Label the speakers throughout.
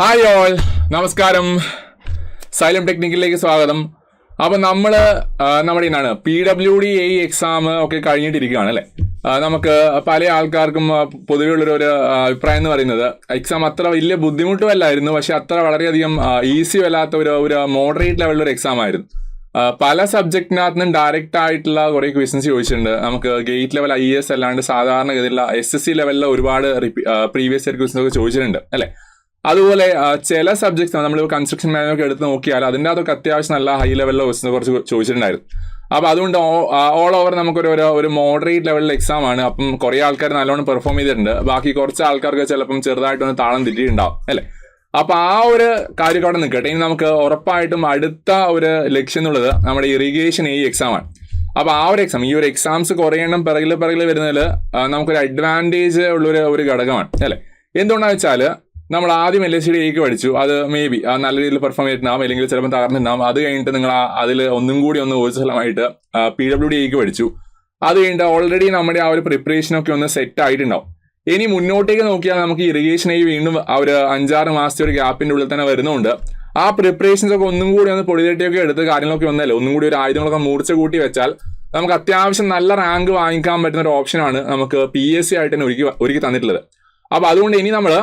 Speaker 1: Hi all, നമസ്കാരം. Xylem ടെക്നിക്കിലേക്ക് സ്വാഗതം. അപ്പം നമ്മുടെ ഇന്നാണ് PWD AE എക്സാം ഒക്കെ കഴിഞ്ഞിട്ടിരിക്കുകയാണ് അല്ലേ. നമുക്ക് പല ആൾക്കാർക്കും പൊതുവെയുള്ളൊരു അഭിപ്രായം എന്ന് പറയുന്നത് എക്സാം അത്ര വലിയ ബുദ്ധിമുട്ടുമല്ലായിരുന്നു, പക്ഷെ അത്ര വളരെയധികം ഈസിയും അല്ലാത്ത ഒരു മോഡറേറ്റ് ലെവലിലൊരു എക്സാം ആയിരുന്നു. പല സബ്ജക്റ്റിനകത്ത് നിന്നും ഡയറക്റ്റ് ആയിട്ടുള്ള കുറേ ക്വസ്റ്റ്യൻസ് ചോദിച്ചിട്ടുണ്ട്. നമുക്ക് ഗേറ്റ് ലെവൽ IAS അല്ലാണ്ട് സാധാരണഗതിയിലുള്ള SSC ലെവലിലെ ഒരുപാട് പ്രീവിയസ് ഇയർ ക്വസ്റ്റ്യൻസ് ഒക്കെ ചോദിച്ചിട്ടുണ്ട് അല്ലേ. അതുപോലെ ചില സബ്ജക്ട്സ് നമ്മൾ കൺസ്ട്രക്ഷൻ മാനുവലൊക്കെ എടുത്ത് നോക്കിയാൽ അതിൻ്റെ അതൊക്കെ അത്യാവശ്യം നല്ല ഹൈ ലെവലിലെ ക്വസ്റ്റ്യൻസ് കുറച്ച് ചോദിച്ചിട്ടുണ്ടായിരുന്നു. അപ്പോൾ അതുകൊണ്ട് ഓൾ ഓവർ നമുക്കൊരു മോഡറേറ്റ് ലെവലിലെ എക്സാം ആണ്. അപ്പം കുറേ ആൾക്കാർ നല്ലോണം പെർഫോം ചെയ്തിട്ടുണ്ട്, ബാക്കി കുറച്ച് ആൾക്കാർക്ക് ചിലപ്പം ചെറുതായിട്ടൊന്ന് താളം തെറ്റിയിട്ടുണ്ടാവും അല്ലേ. അപ്പോൾ ആ ഒരു കാര്യം അവിടെ നിൽക്കട്ടെ. ഇനി നമുക്ക് ഉറപ്പായിട്ടും അടുത്ത ഒരു ലക്ഷ്യം എന്നുള്ളത് നമ്മുടെ ഇറിഗേഷൻ AE എക്സാമാണ്. അപ്പോൾ ആ ഒരു എക്സാം, ഈ ഒരു എക്സാംസ് കുറേ എണ്ണം പിറകിൽ വരുന്നതിൽ നമുക്കൊരു അഡ്വാൻറ്റേജ് ഉള്ളൊരു ഘടകമാണ് അല്ലേ. എന്തുകൊണ്ടാണെന്ന് വെച്ചാൽ നമ്മൾ ആദ്യം LSD AEക്ക് പഠിച്ചു, അത് മേ ബി നല്ല രീതിയിൽ പെർഫോം ചെയ്തിട്ടുണ്ടാവും, അല്ലെങ്കിൽ ചിലപ്പോൾ തകർന്നിട്ടുണ്ടാവും. അത് കഴിഞ്ഞിട്ട് നിങ്ങൾ അതിൽ ഒന്നും കൂടി ഊർജ്ജസ്വലമായിട്ട് PWD AEക്ക് പഠിച്ചു. അത് കഴിഞ്ഞിട്ട് ഓൾറെഡി നമ്മുടെ ആ ഒരു പ്രിപ്പറേഷനൊക്കെ ഒന്ന് സെറ്റ് ആയിട്ടുണ്ടാവും. ഇനി മുന്നോട്ടേക്ക് നോക്കിയാൽ നമുക്ക് ഇറിഗേഷൻ AE വീണ്ടും ആ ഒരു 5-6 മാസത്തെ ഒരു ഗ്യാപ്പിൻ്റെ ഉള്ളിൽ തന്നെ വരുന്നുണ്ട്. ആ പ്രിപ്പറേഷൻസ് ഒക്കെ ഒന്നും കൂടി പൊടിതട്ടിയൊക്കെ എടുത്ത് കാര്യങ്ങളൊക്കെ ഒന്നല്ലേ ഒന്നും കൂടി ഒരു ആയുധങ്ങളൊക്കെ മൂർച്ച കൂട്ടി വെച്ചാൽ നമുക്ക് അത്യാവശ്യം നല്ല റാങ്ക് വാങ്ങിക്കാൻ പറ്റുന്ന ഒരു ഓപ്ഷനാണ് നമുക്ക് PSC ആയിട്ട് തന്നെ ഒരുക്കി തന്നിട്ടുള്ളത്. അപ്പോൾ അതുകൊണ്ട് ഇനി നമ്മൾ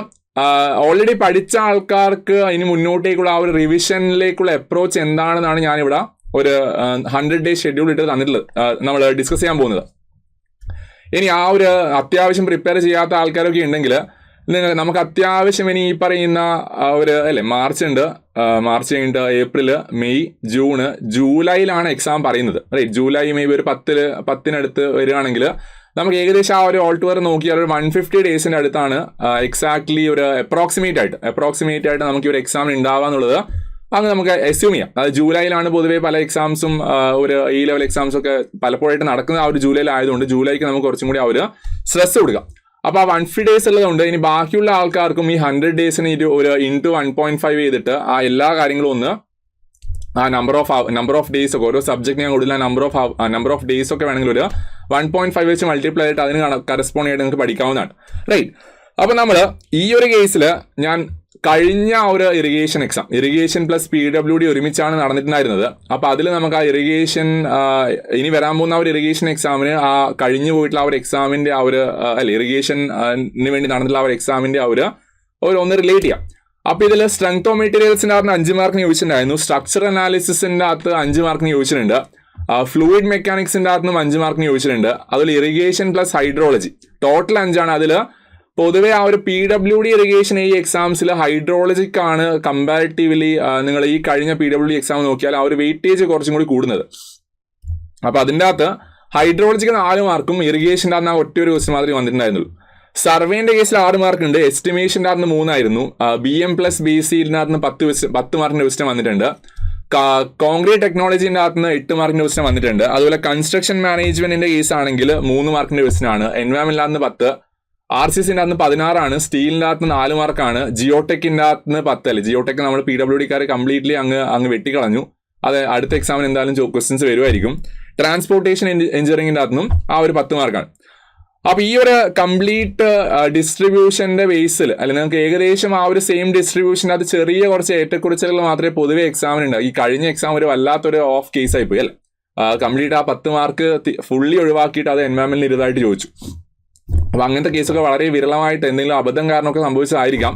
Speaker 1: ഓൾറെഡി പഠിച്ച ആൾക്കാർക്ക് ഇനി മുന്നോട്ടേക്കുള്ള ആ ഒരു റിവിഷനിലേക്കുള്ള അപ്രോച്ച് എന്താണെന്നാണ് ഞാനിവിടെ ഒരു 100 ഡേ ഷെഡ്യൂൾ ഇട്ട് തന്നിട്ടുള്ളത്, നമ്മൾ ഡിസ്കസ് ചെയ്യാൻ പോകുന്നത്. ഇനി ആ ഒരു അത്യാവശ്യം പ്രിപ്പയർ ചെയ്യാത്ത ആൾക്കാരൊക്കെ ഉണ്ടെങ്കിൽ നമുക്ക് അത്യാവശ്യം ഇനി ഈ പറയുന്ന മാർച്ച് കഴിഞ്ഞിട്ട് ഏപ്രിൽ, മെയ്, ജൂണ്, ജൂലൈയിലാണ് എക്സാം പറയുന്നത് റൈറ്റ്. ജൂലൈ മേ ബി ഒരു 10-ന് വരികയാണെങ്കിൽ നമുക്ക് ഏകദേശം ആ ഒരു ഓൾ ടൂർ നോക്കിയാൽ ഒരു 150 ഡേയ്സിൻ്റെ അടുത്താണ് എക്സാക്ട്ലി ഒരു അപ്രോക്സിമേറ്റ് ആയിട്ട് നമുക്ക് ഈ ഒരു എക്സാം ഉണ്ടാവുക എന്നുള്ളത് അങ്ങ് നമുക്ക് അസ്യൂം ചെയ്യാം. അത് ജൂലൈയിലാണ് പൊതുവേ പല എക്സാംസും ഒരു ഈ ലെവൽ എക്സാംസും ഒക്കെ പലപ്പോഴായിട്ട് നടക്കുന്നത് ആ ഒരു ജൂലൈയിലായതുകൊണ്ട് ജൂലൈക്ക് നമുക്ക് കുറച്ചും കൂടി ആ ഒരു സ്ട്രെസ് കൊടുക്കാം. അപ്പോൾ ആ 150 ഡേയ്സ് ഉള്ളതുകൊണ്ട് ഇനി ബാക്കിയുള്ള ആൾക്കാർക്കും ഈ 100 ഡേയ്സിന് ഒരു ഇൻറ്റു 1.5 ചെയ്തിട്ട് ആ എല്ലാ കാര്യങ്ങളും ഒന്ന് ആ നമ്പർ ഓഫ് ഡേയ്സ് ഒക്കെ ഓരോ സബ്ജക്റ്റ് ഞാൻ കൂടുതൽ നമ്പർ ഓഫ് ഡേയ്സ് ഒക്കെ വേണമെങ്കിൽ ഒരു 1.5 വെച്ച് മൾട്ടിപ്ലൈ ആയിട്ട് അതിന് കറസ്പോണ്ട് ആയിട്ട് നിങ്ങൾക്ക് പഠിക്കാവുന്നതാണ് റൈറ്റ്. അപ്പോൾ നമ്മൾ ഈ ഒരു കേസിൽ ഞാൻ കഴിഞ്ഞ ഒരു ഇറിഗേഷൻ പ്ലസ് PWD ഒരുമിച്ചാണ് നടന്നിട്ടുണ്ടായിരുന്നത്. അപ്പോൾ അതിൽ നമുക്ക് ആ ഇനി വരാൻ പോകുന്ന ആ ഒരു ഇറിഗേഷൻ എക്സാമിന് ആ കഴിഞ്ഞു പോയിട്ടുള്ള ആ ഒരു എക്സാമിൻ്റെ ആ ഒരു ഇറിഗേഷന് വേണ്ടി നടന്നിട്ടുള്ള ആ ഒരു എക്സാമിൻ്റെ ആ ഒരു ഒന്ന് റിലേറ്റ് ചെയ്യാം. അപ്പോൾ ഇതിൽ സ്ട്രെങ്ത് ഓഫ് മെറ്റീരിയൽസിൻ്റെ അകത്ത് 5 മാർക്കിന് ചോദിച്ചിട്ടുണ്ടായിരുന്നു, സ്ട്രക്ചർ അനാലിസിസിൻ്റെ അകത്ത് 5 മാർക്കിന് ചോദിച്ചിട്ടുണ്ട്, ഫ്ലൂയിഡ് മെക്കാനിക്സിൻ്റെ അകത്തുനിന്നും 5 മാർക്കിന് ചോദിച്ചിട്ടുണ്ട്. അതിൽ ഇറിഗേഷൻ പ്ലസ് ഹൈഡ്രോളജി ടോട്ടൽ 5ആണ്. അതിൽ പൊതുവേ ആ ഒരു PWD ഇറിഗേഷൻ AE എക്സാംസിൽ ഹൈഡ്രോളജിക്കാണ് കമ്പാരിറ്റീവ്ലി നിങ്ങൾ ഈ കഴിഞ്ഞ PWD എക്സാം നോക്കിയാൽ ആ ഒരു വെയിറ്റേജ് കുറച്ചും കൂടി കൂടുന്നത്. അപ്പോൾ അതിൻ്റെ അകത്ത് ഹൈഡ്രോളജിക്ക് 4 മാർക്കും ഇറിഗേഷൻ്റെ അകത്ത് ആ ഒറ്റ ഒരു ക്വസ്റ്റ്യൻ മാത്രമേ വന്നിട്ടുണ്ടായിരുന്നുള്ളൂ. സർവേന്റെ കേസിൽ 6 മാർക്കുണ്ട്, എസ്റ്റിമേഷൻ്റെ അകത്ത് 3 ആയിരുന്നു, BM പ്ലസ് BCനകത്ത് 10 മാർക്കിന്റെ ക്വസ്റ്റ്യൻ വന്നിട്ടുണ്ട്, കോൺക്രീറ്റ് ടെക്നോളജിന്റെ അകത്ത് 8 മാർക്കിന്റെ ക്വസ്റ്റ്യൻ വന്നിട്ടുണ്ട്. അതുപോലെ കൺസ്ട്രക്ഷൻ മാനേജ്മെന്റിന്റെ കേസ് ആണെങ്കിൽ 3 മാർക്കിന്റെ ക്വസ്റ്റ്യൻ ആണ്, എൻവയോൺമെന്റിന്റെ അകത്ത് 10, RCCന്റെ അകത്ത് 16 ആണ്, സ്റ്റീലിന്റെ അകത്ത് 4 മാർക്കാണ്, ജിയോടെക്കിന്റെ അകത്ത് 10 അല്ലേ. ജിയോടെക് നമ്മൾ PWDക്കാർ കംപ്ലീറ്റ്ലി അങ്ങ് വെട്ടിക്കളഞ്ഞു. അത് അടുത്ത എക്സാമിന് എന്തായാലും ക്വസ്റ്റ്യൻസ് വരുമായിരിക്കും. ട്രാൻസ്പോർട്ടേഷൻ എഞ്ചിനീയറിംഗിന്റെ അകത്തും ആ ഒരു 10 മാർക്കാണ്. അപ്പോൾ ഈ ഒരു കംപ്ലീറ്റ് ഡിസ്ട്രിബ്യൂഷന്റെ ബേസിൽ നിങ്ങൾക്ക് ഏകദേശം ആ ഒരു സെയിം ഡിസ്ട്രിബ്യൂഷൻ്റെ അത് ചെറിയ കുറച്ച് ഏറ്റക്കുറച്ചിലുകൾ മാത്രമേ പൊതുവെ എക്സാമിനുണ്ടാവും. ഈ കഴിഞ്ഞ എക്സാം ഒരു വല്ലാത്തൊരു ഓഫ് കേസ് ആയിപ്പോയി അല്ലേ. കംപ്ലീറ്റ് ആ 10 മാർക്ക് ഫുള്ളി ഒഴിവാക്കിയിട്ട് അത് എൻവയോൺമെന്റിൽ ഇരുതായിട്ട് ചോദിച്ചു. അപ്പോൾ അങ്ങനത്തെ കേസൊക്കെ വളരെ വിരളമായിട്ട് എന്തെങ്കിലും അബദ്ധം കാരണമൊക്കെ സംഭവിച്ചതായിരിക്കാം.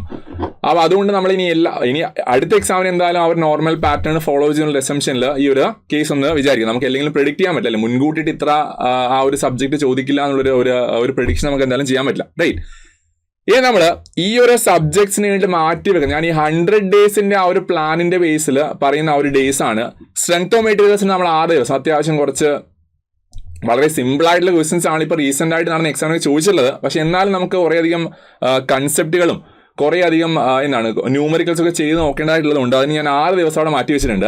Speaker 1: അപ്പോൾ അതുകൊണ്ട് നമ്മൾ ഇനി അടുത്ത എക്സാമിന് എന്തായാലും ആ ഒരു നോർമൽ പാറ്റേൺ ഫോളോ ചെയ്യുന്ന അസംഷനിൽ ഈ ഒരു കേസ് ഒന്ന് വിചാരിക്കും. നമുക്ക് എന്തെങ്കിലും പ്രെഡിക്റ്റ് ചെയ്യാൻ പറ്റില്ല, മുൻകൂട്ടിയിട്ട് ഇത്ര ആ ഒരു സബ്ജക്ട് ചോദിക്കില്ല എന്നുള്ളൊരു ഒരു പ്രഡിക്ഷൻ നമുക്ക് എന്തായാലും ചെയ്യാൻ പറ്റില്ല റൈറ്റ്. ഇനി നമ്മൾ ഈ ഒരു സബ്ജക്ട്സിന് വേണ്ടി മാറ്റി വെക്കുന്നത് ഞാൻ ഈ 100 ഡേയ്സിന്റെ ആ ഒരു പ്ലാനിന്റെ ബേസിൽ പറയുന്ന ആ ഒരു ഡേയ്സ് ആണ്. സ്ട്രെങ്ത് ഓഫ് മെറ്റീരിയൽസിന് നമ്മൾ 6 ദിവസം അത്യാവശ്യം കുറച്ച് വളരെ സിമ്പിൾ ആയിട്ടുള്ള ക്വസ്റ്റ്യൻസ് ആണ് ഇപ്പോൾ റീസെന്റ് ആയിട്ട് നടന്ന എക്സാമിന് ചോദിച്ചിട്ടുള്ളത്. പക്ഷെ എന്നാലും നമുക്ക് കുറേയധികം കൺസെപ്റ്റുകളും കുറേയധികം ന്യൂമറിക്കൽസ് ഒക്കെ ചെയ്ത് നോക്കേണ്ടതായിട്ടുള്ളതുണ്ട്. അതിന് ഞാൻ 6 ദിവസം അവിടെ മാറ്റി വെച്ചിട്ടുണ്ട്.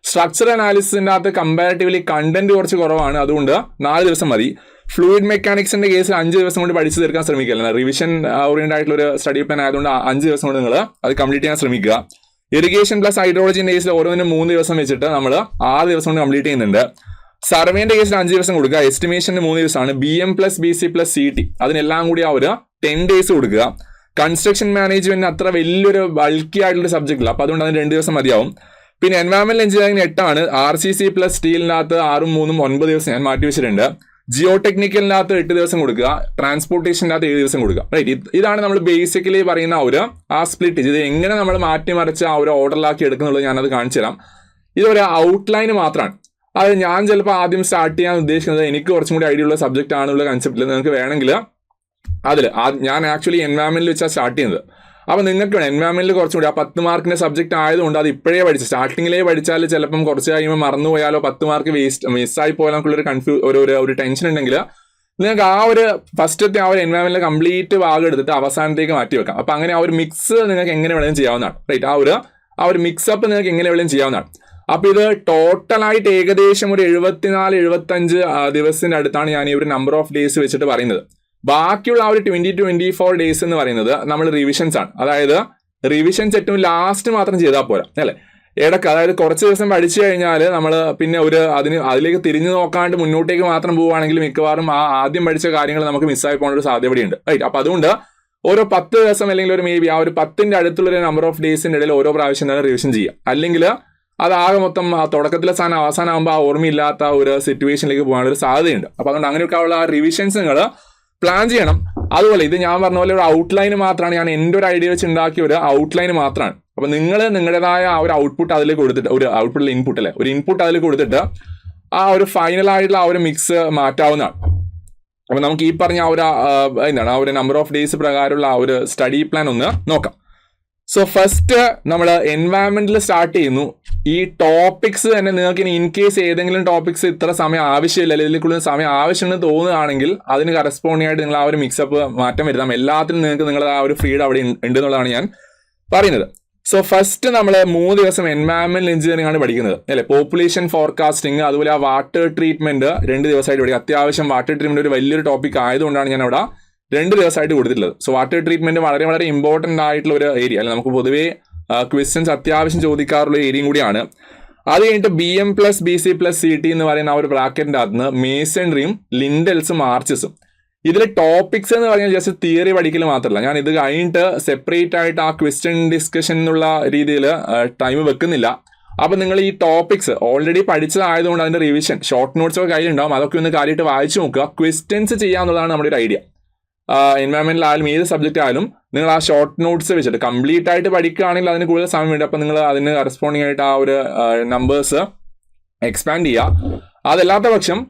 Speaker 1: സ്ട്രക്ചർ അനാലിസിസിൻ്റെ അകത്ത് കമ്പാരിറ്റീവ്ലി കണ്ടന്റ് കുറച്ച് കുറവാണ്, അതുകൊണ്ട് 4 ദിവസം മതി. ഫ്ലൂയിഡ് മെക്കാനിക്സിന്റെ കേസിൽ 5 ദിവസം കൊണ്ട് പഠിച്ചു തീർക്കാൻ ശ്രമിക്കുക. റിവിഷൻ ഓറിയന്റഡ് ആയിട്ടുള്ള ഒരു സ്റ്റഡി പ്ലാൻ ആയതുകൊണ്ട് 5 ദിവസം കൊണ്ട് നിങ്ങൾ അത് കംപ്ലീറ്റ് ചെയ്യാൻ ശ്രമിക്കുക. ഇറിഗേഷൻ പ്ലസ് ഹൈഡ്രോളജിന്റെ കേസിൽ ഓരോന്നിനും 3 ദിവസം വെച്ചിട്ട് നമ്മൾ 6 ദിവസം കൊണ്ട് കംപ്ലീറ്റ് ചെയ്യുന്നുണ്ട്. സർവേന്റെ കേസിൽ 5 ദിവസം കൊടുക്കുക, എസ്റ്റിമേഷന് 3 ദിവസമാണ്, BM plus BC plus CT അതിനെല്ലാം കൂടി ആ ഒരു 10 ഡേയ്സ് കൊടുക്കുക. കൺസ്ട്രക്ഷൻ മാനേജ്മെന്റിന് അത്ര വലിയൊരു ബൾക്കി ആയിട്ടുള്ള സബ്ജക്റ്റ് ഇല്ല. അപ്പോൾ അതുകൊണ്ട് അതിന് 2 ദിവസം മതിയാവും. പിന്നെ എൻവയറമെന്റൽ എഞ്ചിനീയറിംഗ് 8 RCC പ്ലസ് സ്റ്റീലിനകത്ത് 6 3 9 ദിവസം ഞാൻ മാറ്റി വെച്ചിട്ടുണ്ട്. ജിയോ ടെക്നിക്കലിനകത്ത് 8 ദിവസം കൊടുക്കുക, ട്രാൻസ്പോർട്ടേഷനകത്ത് 7 ദിവസം കൊടുക്കുക. റൈറ്റ്, ഇതാണ് നമ്മൾ ബേസിക്കലി പറയുന്ന ആ സ്പ്ലിറ്റ്. ഇത് എങ്ങനെ നമ്മൾ മാറ്റിമറിച്ച് ആ ഒരു ഓർഡറിലാക്കി എടുക്കുന്നുള്ളത് ഞാനത് കാണിച്ചു തരാം. ഇതൊരു ഔട്ട്ലൈൻ മാത്രമാണ്. അത് ഞാൻ ചിലപ്പോൾ ആദ്യം സ്റ്റാർട്ട് ചെയ്യാൻ ഉദ്ദേശിക്കുന്നത് എനിക്ക് കുറച്ചും കൂടി ഐഡിയ ഉള്ള സബ്ജക്റ്റ് ആണെന്നുള്ള കൺസെപ്റ്റിൽ നിങ്ങൾക്ക് വേണമെങ്കിൽ അതിൽ ഞാൻ ആക്ച്വലി എൻവയറമെന്റിൽ വെച്ചാൽ സ്റ്റാർട്ട് ചെയ്യുന്നത്. അപ്പോൾ നിങ്ങൾക്ക് വേണം എൻവയറമെന്റിൽ കുറച്ചും കൂടി 10 മാർക്കിന്റെ സബ്ജക്റ്റ് ആയതുകൊണ്ട് അത് ഇപ്പോഴേ പഠിച്ച് സ്റ്റാർട്ടിങ്ങിലേ പഠിച്ചാൽ ചിലപ്പം കുറച്ച് കഴിയുമ്പോൾ മറന്നുപോയാലോ 10 മാർക്ക് മിസ്സായി പോയാലോ ഒരു ടെൻഷൻ ഉണ്ടെങ്കിൽ നിങ്ങൾക്ക് ആ ഒരു ഫസ്റ്റത്തെ ആ ഒരു എൻവയറമെന്റിൽ കംപ്ലീറ്റ് ഭാഗം എടുത്തിട്ട് അവസാനത്തേക്ക് മാറ്റി വെക്കാം. അപ്പോൾ അങ്ങനെ ആ ഒരു മിക്സ് നിങ്ങൾക്ക് എങ്ങനെ വേണമെങ്കിലും ചെയ്യാവുന്നതാണ്. റൈറ്റ്, ആ ഒരു മിക്സപ്പ് നിങ്ങൾക്ക് എങ്ങനെ വേണമെങ്കിലും ചെയ്യാവുന്നതാണ്. അപ്പോൾ ഇത് ടോട്ടലായിട്ട് ഏകദേശം ഒരു 74-75 ദിവസത്തിന്റെ അടുത്താണ് ഞാൻ ഈ ഒരു നമ്പർ ഓഫ് ഡേയ്സ് വെച്ചിട്ട് പറയുന്നത്. ബാക്കിയുള്ള ആ ഒരു 20-24 ഡേയ്സ് എന്ന് പറയുന്നത് നമ്മൾ റിവിഷൻസ് ആണ്. അതായത് റിവിഷൻസ് ഏറ്റവും ലാസ്റ്റ് മാത്രം ചെയ്താൽ പോരാ അല്ലേ. ഇടയ്ക്ക് അതായത് കുറച്ച് ദിവസം പഠിച്ചു കഴിഞ്ഞാൽ നമ്മൾ പിന്നെ അതിലേക്ക് തിരിഞ്ഞു നോക്കാണ്ട് മുന്നോട്ടേക്ക് മാത്രം പോവുകയാണെങ്കിൽ മിക്കവാറും ആ ആദ്യം പഠിച്ച കാര്യങ്ങൾ നമുക്ക് മിസ്സായി പോകാൻ ഒരു സാധ്യതയുണ്ട്. റൈറ്റ്, അപ്പോൾ അതുകൊണ്ട് ഓരോ 10 ദിവസം അല്ലെങ്കിൽ ഒരു മേ ബി ആ ഒരു 10ന്റെ അടുത്തുള്ളൊരു നമ്പർ ഓഫ് ഡേയ്സിന്റെ ഇടയിൽ ഓരോ പ്രാവശ്യം തന്നെ റിവിഷൻ ചെയ്യാം. അല്ലെങ്കിൽ അതാകെ മൊത്തം തുടക്കത്തിലെ സാധനം അവസാനമാകുമ്പോൾ ആ ഓർമ്മയില്ലാത്ത ഒരു സിറ്റുവേഷനിലേക്ക് പോകാനൊരു സാധ്യതയുണ്ട്. അപ്പോൾ അതുകൊണ്ട് അങ്ങനെയൊക്കെ ഉള്ള റിവിഷൻസ് നിങ്ങൾ പ്ലാൻ ചെയ്യണം. അതുപോലെ ഇത് ഞാൻ പറഞ്ഞ പോലെ ഒരു ഔട്ട്ലൈൻ മാത്രമാണ്, ഞാൻ എൻ്റെ ഒരു ഐഡിയ വെച്ച് ഉണ്ടാക്കിയ ഒരു ഔട്ട്ലൈൻ മാത്രമാണ്. അപ്പോൾ നിങ്ങൾ നിങ്ങളുടേതായ ആ ഒരു ഔട്ട്പുട്ട് അതിലേക്ക് കൊടുത്തിട്ട് ഒരു ഔട്ട്പുട്ടിൽ ഇൻപുട്ട് അല്ലേ, ഒരു ഇൻപുട്ട് അതിൽ കൊടുത്തിട്ട് ആ ഒരു ഫൈനലായിട്ടുള്ള ആ ഒരു മിക്സ് മാറ്റാവുന്നതാണ്. അപ്പോൾ നമുക്ക് ഈ പറഞ്ഞ ആ ഒരു നമ്പർ ഓഫ് ഡേയ്സ് പ്രകാരമുള്ള ആ ഒരു സ്റ്റഡി പ്ലാൻ ഒന്ന് നോക്കാം. സോ ഫസ്റ്റ് നമ്മൾ എൻവയറമെന്റിൽ സ്റ്റാർട്ട് ചെയ്യുന്നു. ഈ ടോപ്പിക്സ് തന്നെ നിങ്ങൾക്ക് ഇനി ഇൻ കേസ് ഏതെങ്കിലും ടോപ്പിക്സ് ഇത്ര സമയം ആവശ്യമില്ല അല്ലെങ്കിൽ ഇതിൽ കൂടുതൽ സമയം ആവശ്യമുണ്ടെന്ന് തോന്നുകയാണെങ്കിൽ അതിന് കറസ്പോണ്ടിങ് ആയിട്ട് നിങ്ങൾ ആ ഒരു മിക്സപ്പ് മാറ്റം വരുത്താം. എല്ലാത്തിനും നിങ്ങൾക്ക് നിങ്ങളുടെ ആ ഒരു ഫ്രീഡം അവിടെ ഉണ്ട് എന്നുള്ളതാണ് ഞാൻ പറയുന്നത്. സോ ഫസ്റ്റ് നമ്മൾ 3 ദിവസം എൻവയറമെന്റൽ എഞ്ചിനീയറിംഗ് ആണ് പഠിക്കുന്നത് അല്ലെ. പോപ്പുലേഷൻ ഫോർകാസ്റ്റിംഗ്, അതുപോലെ ആ വാട്ടർ ട്രീറ്റ്മെന്റ് 2 ദിവസമായിട്ട് പഠിക്കുക. അത്യാവശ്യം വാട്ടർ ട്രീറ്റ്മെന്റ് ഒരു വലിയൊരു ടോപ്പിക് ആയതുകൊണ്ടാണ് ഞാൻ അവിടെ 2 ദിവസമായിട്ട് കൊടുത്തിട്ടുള്ളത്. സോ വാട്ടർ ട്രീറ്റ്മെന്റ് വളരെ വളരെ ഇമ്പോർട്ടന്റ് ആയിട്ടുള്ള ഒരു ഏരിയ അല്ലെ. നമുക്ക് പൊതുവേ ക്വസ്റ്റ്യൻസ് അത്യാവശ്യം ചോദിക്കാറുള്ള ഏരിയയും കൂടിയാണ്. അത് കഴിഞ്ഞിട്ട് BM plus BC plus CT എന്ന് പറയുന്ന ആ ഒരു ബ്രാക്കറ്റിന്റെ അകത്ത് മേസൺറിയും ലിൻഡൽസും ആർച്ചസും. ഇതിൽ ടോപ്പിക്സ് എന്ന് പറഞ്ഞാൽ ജസ്റ്റ് തിയറി പഠിക്കൽ മാത്രമല്ല, ഞാൻ ഇത് കഴിഞ്ഞിട്ട് സെപ്പറേറ്റ് ആയിട്ട് ആ ക്വസ്റ്റ്യൻ ഡിസ്കഷൻ എന്നുള്ള രീതിയിൽ ടൈം വെക്കുന്നില്ല. അപ്പം നിങ്ങൾ ഈ ടോപ്പിക്സ് ഓൾറെഡി പഠിച്ചതായതുകൊണ്ട് അതിന്റെ റിവിഷൻ ഷോർട്ട് നോട്ട്സ് ഒക്കെ കയ്യിലുണ്ടാവും. അതൊക്കെ ഒന്ന് കാര്യമായിട്ട് വായിച്ചു നോക്കുക. ക്വസ്റ്റ്യൻസ് ചെയ്യാന്നുള്ളതാണ് നമ്മുടെ ഒരു ഐഡിയ. എൻവയറമെന്റൽ ആയാലും ഏത് സബ്ജക്റ്റ് ആയാലും നിങ്ങൾ ആ ഷോർട്ട് നോട്ട്സ് വെച്ചിട്ട് കംപ്ലീറ്റ് ആയിട്ട് പഠിക്കുകയാണെങ്കിൽ അതിന് കൂടുതൽ സമയം വേണ്ടി. അപ്പം നിങ്ങൾ അതിന് കറസ്പോണ്ടിങ് ആയിട്ട് ആ ഒരു നമ്പേഴ്സ് എക്സ്പാൻഡ് ചെയ്യുക. അതല്ലാത്ത പക്ഷം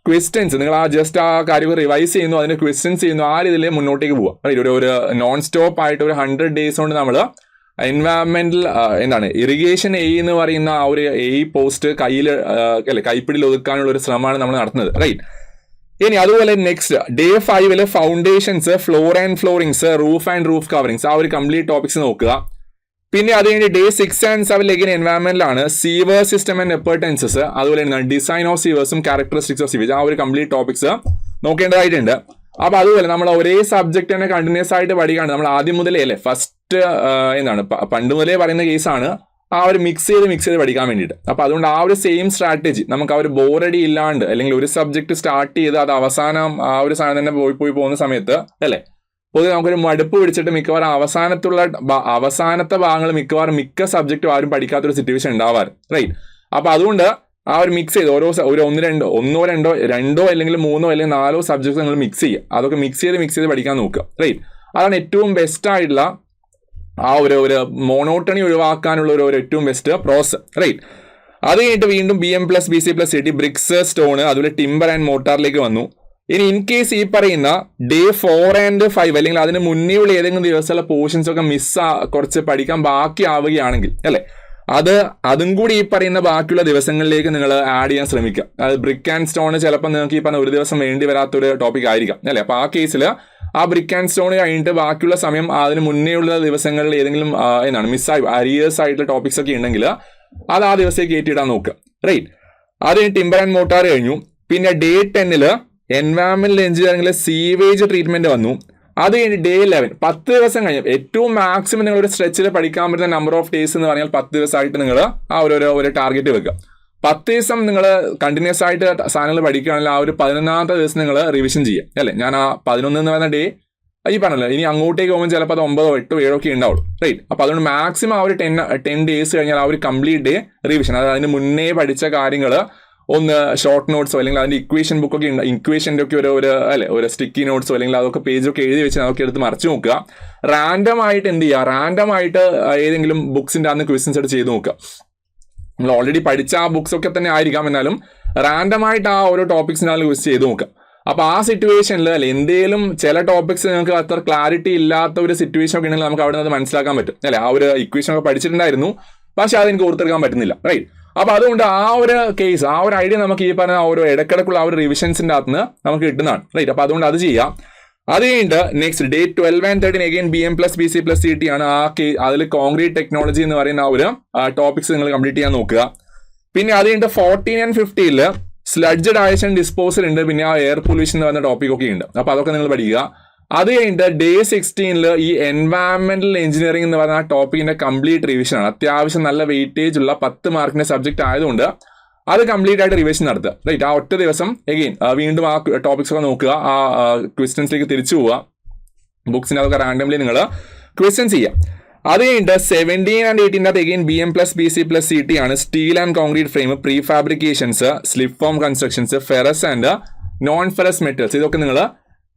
Speaker 1: ക്വസ്റ്റ്യൻസ് നിങ്ങൾ ആ ജസ്റ്റ് ആ കാര്യം റിവൈസ് ചെയ്യുന്നു, അതിന് ക്വസ്റ്റ്യൻസ് ചെയ്യുന്നു, ആ രീതിയിൽ മുന്നോട്ടേക്ക് പോവുക. ഒരു നോൺ സ്റ്റോപ്പ് ആയിട്ട് ഒരു 100 ഡേയ്സ് കൊണ്ട് നമ്മൾ എൻവയറമെന്റൽ ഇറിഗേഷൻ എന്ന് പറയുന്ന ആ ഒരു പോസ്റ്റ് കൈപ്പിടിയിൽ ഒതുക്കാനുള്ള ഒരു ശ്രമമാണ് നമ്മൾ നടത്തുന്നത്. റൈറ്റ്, ഇനി അതുപോലെ next day 5 foundations, floor and floorings, roof and roof coverings, ആ ഒരു കംപ്ലീറ്റ് ടോപ്പിക്സ് നോക്കുക. പിന്നെ അത് കഴിഞ്ഞ് ഡേ 6 and 7 എൻവയറമെന്റിലാണ് സീവർ സിസ്റ്റം ആൻഡ് എപ്പർട്ടൻസസ്, അതുപോലെ ഡിസൈൻ ഓഫ് സീവേഴ്സും ക്യാരക്ടറിസ്റ്റിക്സ് ഓഫ് സീവേഴ്സ്, ആ ഒരു കംപ്ലീറ്റ് ടോപ്പിക്സ് നോക്കേണ്ടതായിട്ടുണ്ട്. അപ്പൊ അതുപോലെ നമ്മൾ ഒരേ സബ്ജക്ട് തന്നെ കണ്ടിന്യൂസ് ആയിട്ട് പഠിക്കാണ്ട് നമ്മൾ ആദ്യം മുതലേ അല്ലേ ഫസ്റ്റ് പണ്ട് മുതലേ പറയുന്ന കേസാണ് ആ ഒരു മിക്സ് ചെയ്ത് പഠിക്കാൻ വേണ്ടിയിട്ട്. അപ്പൊ അതുകൊണ്ട് ആ ഒരു സെയിം സ്ട്രാറ്റജി നമുക്ക് ആ ഒരു ബോറടി ഇല്ലാണ്ട് അല്ലെങ്കിൽ ഒരു സബ്ജക്ട് സ്റ്റാർട്ട് ചെയ്ത് അത് അവസാനം ആ ഒരു സാധനം തന്നെ പോയി പോകുന്ന സമയത്ത് അല്ലേ പൊതുവെ നമുക്കൊരു മടുപ്പ് പിടിച്ചിട്ട് മിക്കവാറും അവസാനത്തെ ഭാഗങ്ങൾ മിക്ക സബ്ജക്റ്റും ആരും പഠിക്കാത്തൊരു സിറ്റുവേഷൻ ഉണ്ടാവാറ്. റൈറ്റ്, അപ്പൊ അതുകൊണ്ട് ആ ഒരു മിക്സ് ചെയ്ത് ഒന്നോ രണ്ടോ അല്ലെങ്കിൽ 3 അല്ലെങ്കിൽ 4 സബ്ജക്ട്സ് നിങ്ങൾ മിക്സ് ചെയ്യുക. അതൊക്കെ മിക്സ് ചെയ്ത് പഠിക്കാൻ നോക്കുക. റൈറ്റ്, അതാണ് ഏറ്റവും ബെസ്റ്റ് ആയിട്ടുള്ള ആ ഒരു മോണോട്ടണി ഒഴിവാക്കാനുള്ള ഒരു ഏറ്റവും ബെസ്റ്റ് പ്രോസസ്. റൈറ്റ്, അത് കഴിഞ്ഞിട്ട് വീണ്ടും BM plus BC plus CT, bricks, stone, അതുപോലെ ടിമ്പർ ആൻഡ് മോട്ടാറിലേക്ക് വന്നു. ഇനി ഇൻ കേസ് ഈ പറയുന്ന ഡേ 4 and 5 അല്ലെങ്കിൽ അതിന് മുന്നേ ഉള്ള ഏതെങ്കിലും ദിവസമുള്ള പോർഷൻസ് ഒക്കെ കുറച്ച് പഠിക്കാൻ ബാക്കി ആവുകയാണെങ്കിൽ അല്ലെ അതും കൂടി ഈ പറയുന്ന ബാക്കിയുള്ള ദിവസങ്ങളിലേക്ക് നിങ്ങൾ ആഡ് ചെയ്യാൻ ശ്രമിക്കുക. അത് ബ്രിക്ക് ആൻഡ് സ്റ്റോൺ ചിലപ്പോൾ നിങ്ങൾക്ക് ഈ പറഞ്ഞ ഒരു ദിവസം വേണ്ടി വരാത്തൊരു ടോപ്പിക് ആയിരിക്കാം അല്ലെ. അപ്പൊ ആ കേസിൽ ആ ബ്രിക്ക് ആൻഡ് സ്റ്റോൺ കഴിഞ്ഞിട്ട് ബാക്കിയുള്ള സമയം അതിന് മുന്നേ ഉള്ള ദിവസങ്ങളിൽ ഏതെങ്കിലും അരിയേഴ്സ് ആയിട്ടുള്ള ടോപ്പിക്സ് ഒക്കെ ഉണ്ടെങ്കിൽ അത് ആ ദിവസത്തേക്ക് കയറ്റിയിടാൻ നോക്കുക. റൈറ്റ്, അത് ടിമ്പർ ആൻഡ് മോട്ടാർ കഴിഞ്ഞു. പിന്നെ ഡേ 10 എൻവയറമെന്റൽ എഞ്ചിനീയറിംഗിലെ സീവേജ് ട്രീറ്റ്മെന്റ് വന്നു. അത് കഴിഞ്ഞ് ഡേ 11 10 ദിവസം കഴിഞ്ഞു. ഏറ്റവും മാക്സിമം നിങ്ങൾ ഒരു സ്ട്രെച്ചിൽ പഠിക്കാൻ പറ്റുന്ന നമ്പർ ഓഫ് ഡേയ്സ് എന്ന് പറഞ്ഞാൽ 10 ദിവസമായിട്ട് നിങ്ങൾ ആ ഒരു ടാർഗറ്റ് വെക്കുക. 10 ദിവസം നിങ്ങൾ കണ്ടിന്യൂസ് ആയിട്ട് സാധനങ്ങൾ പഠിക്കുകയാണെങ്കിൽ ആ ഒരു 11ാമത്തെ ദിവസം നിങ്ങൾ റിവിഷൻ ചെയ്യുക അല്ലെ. ഞാൻ ആ 11 എന്ന് പറയുന്ന ഡേ ഈ പറഞ്ഞല്ലോ ഇനി അങ്ങോട്ടേക്ക് പോകുമ്പോൾ ചിലപ്പോൾ അത് 9, 8, 7 ഒക്കെ ഉണ്ടാവുള്ളൂ, റൈറ്റ്. അപ്പോൾ അതുകൊണ്ട് മാക്സിമം ആ ഒരു 10 days കഴിഞ്ഞാൽ ആ ഒരു കംപ്ലീറ്റ് ഡേ റിവിഷൻ, അതായത് അതിന് മുന്നേ പഠിച്ച കാര്യങ്ങൾ ഒന്ന് ഷോർട്ട് നോട്ട്സോ അല്ലെങ്കിൽ അതിൻ്റെ ഇക്വേഷൻ ബുക്കൊക്കെ ഉണ്ട്, ഇക്വേഷൻ്റെ ഒക്കെ ഒരു സ്റ്റിക്കി നോട്ട്സോ അല്ലെങ്കിൽ അതൊക്കെ പേജൊക്കെ എഴുതി വെച്ച് അതൊക്കെ എടുത്ത് മറിച്ച് നോക്കുക. റാൻഡമായിട്ട് എന്ത് ചെയ്യുക, റാൻഡമായിട്ട് ഏതെങ്കിലും ബുക്സിൻ്റെ അന്ന് ക്വസ്റ്റ്യൻസ് എടുത്ത് ചെയ്ത് നോക്കുക. നമ്മൾ ഓൾറെഡി പഠിച്ച ആ ബുക്സ് ഒക്കെ തന്നെ ആയിരിക്കാം, എന്നാലും റാൻഡമായിട്ട് ആ ഓരോ ടോപ്പിക്സിനാലും ക്വസ്റ്റ് ചെയ്ത് നോക്കുക. അപ്പോൾ ആ സിറ്റുവേഷനിൽ എന്തെങ്കിലും ചില ടോപ്പിക്സ് നിങ്ങൾക്ക് അത്ര ക്ലാരിറ്റി ഇല്ലാത്ത ഒരു സിറ്റുവേഷൻ ഒക്കെ ഉണ്ടെങ്കിൽ നമുക്ക് അവിടെ നിന്ന് മനസ്സിലാക്കാൻ പറ്റും, അല്ലേ. ആ ഒരു ഇക്വേഷൻ ഒക്കെ പഠിച്ചിട്ടുണ്ടായിരുന്നു, പക്ഷെ അതെനിക്ക് ഓർത്തെടുക്കാൻ പറ്റുന്നില്ല, റൈറ്റ്. അപ്പോൾ അതുകൊണ്ട് ആ ഒരു കേസ്, ആ ഒരു ഐഡിയ നമുക്ക് ഈ പറഞ്ഞ ഓരോ ഇടക്കിടക്കുള്ള ആ ഒരു റിവിഷൻസിൻ്റെ അകത്ത് നിന്ന് നമുക്ക് കിട്ടുന്നതാണ്, റൈറ്റ്. അപ്പോൾ അതുകൊണ്ട് അത് ചെയ്യാം. അത് കഴിഞ്ഞിട്ട് next day 12 and 13 again BM+BC+CT ആണ്. അതിൽ കോൺക്രീറ്റ് ടെക്നോളജി എന്ന് പറയുന്ന ആ ഒരു ടോപ്പിക്സ് നിങ്ങൾ കംപ്ലീറ്റ് ചെയ്യാൻ നോക്കുക. പിന്നെ അത് കഴിഞ്ഞിട്ട് 14 and 15 സ്ലഡ്ജഡ് അയഷൻ ഡിസ്പോസൽ ഉണ്ട്, പിന്നെ ആ എയർ പൊല്യൂഷൻ എന്ന് പറയുന്ന ടോപ്പിക് ഒക്കെ ഉണ്ട്. അപ്പോൾ അതൊക്കെ നിങ്ങൾ പഠിക്കുക. അത് കഴിഞ്ഞിട്ട് ഡേ 16 ഈ എൻവയറമെന്റൽ എഞ്ചിനീയറിംഗ് എന്ന് പറയുന്ന ആ ടോപ്പിക്കിന്റെ കംപ്ലീറ്റ് റിവിഷൻ ആണ്. അത്യാവശ്യം നല്ല വെയിറ്റേജ് ഉള്ള 10 മാർക്കിന്റെ സബ്ജക്ട് ആയതുകൊണ്ട് അത് കംപ്ലീറ്റ് ആയിട്ട് റിവിഷൻ നടത്തുക, റൈറ്റ്. ആ ഒറ്റ ദിവസം എഗെയിൻ വീണ്ടും ആ ടോപ്പിക്സ് ഒക്കെ നോക്കുക, ആ ക്വസ്റ്റ്യൻസിലേക്ക് തിരിച്ചു പോവുക, ബുക്സിന് അതൊക്കെ റാൻഡംലി നിങ്ങൾ ക്വസ്റ്റ്യൻസ് ചെയ്യുക. അത് കഴിഞ്ഞിട്ട് 17 and 18 എഗെയിൻ BM+BC+CT ആണ്. Steel and concrete frame, pre fabrications, slip form constructions, ferrous and non ferrous metals, ഇതൊക്കെ നിങ്ങൾ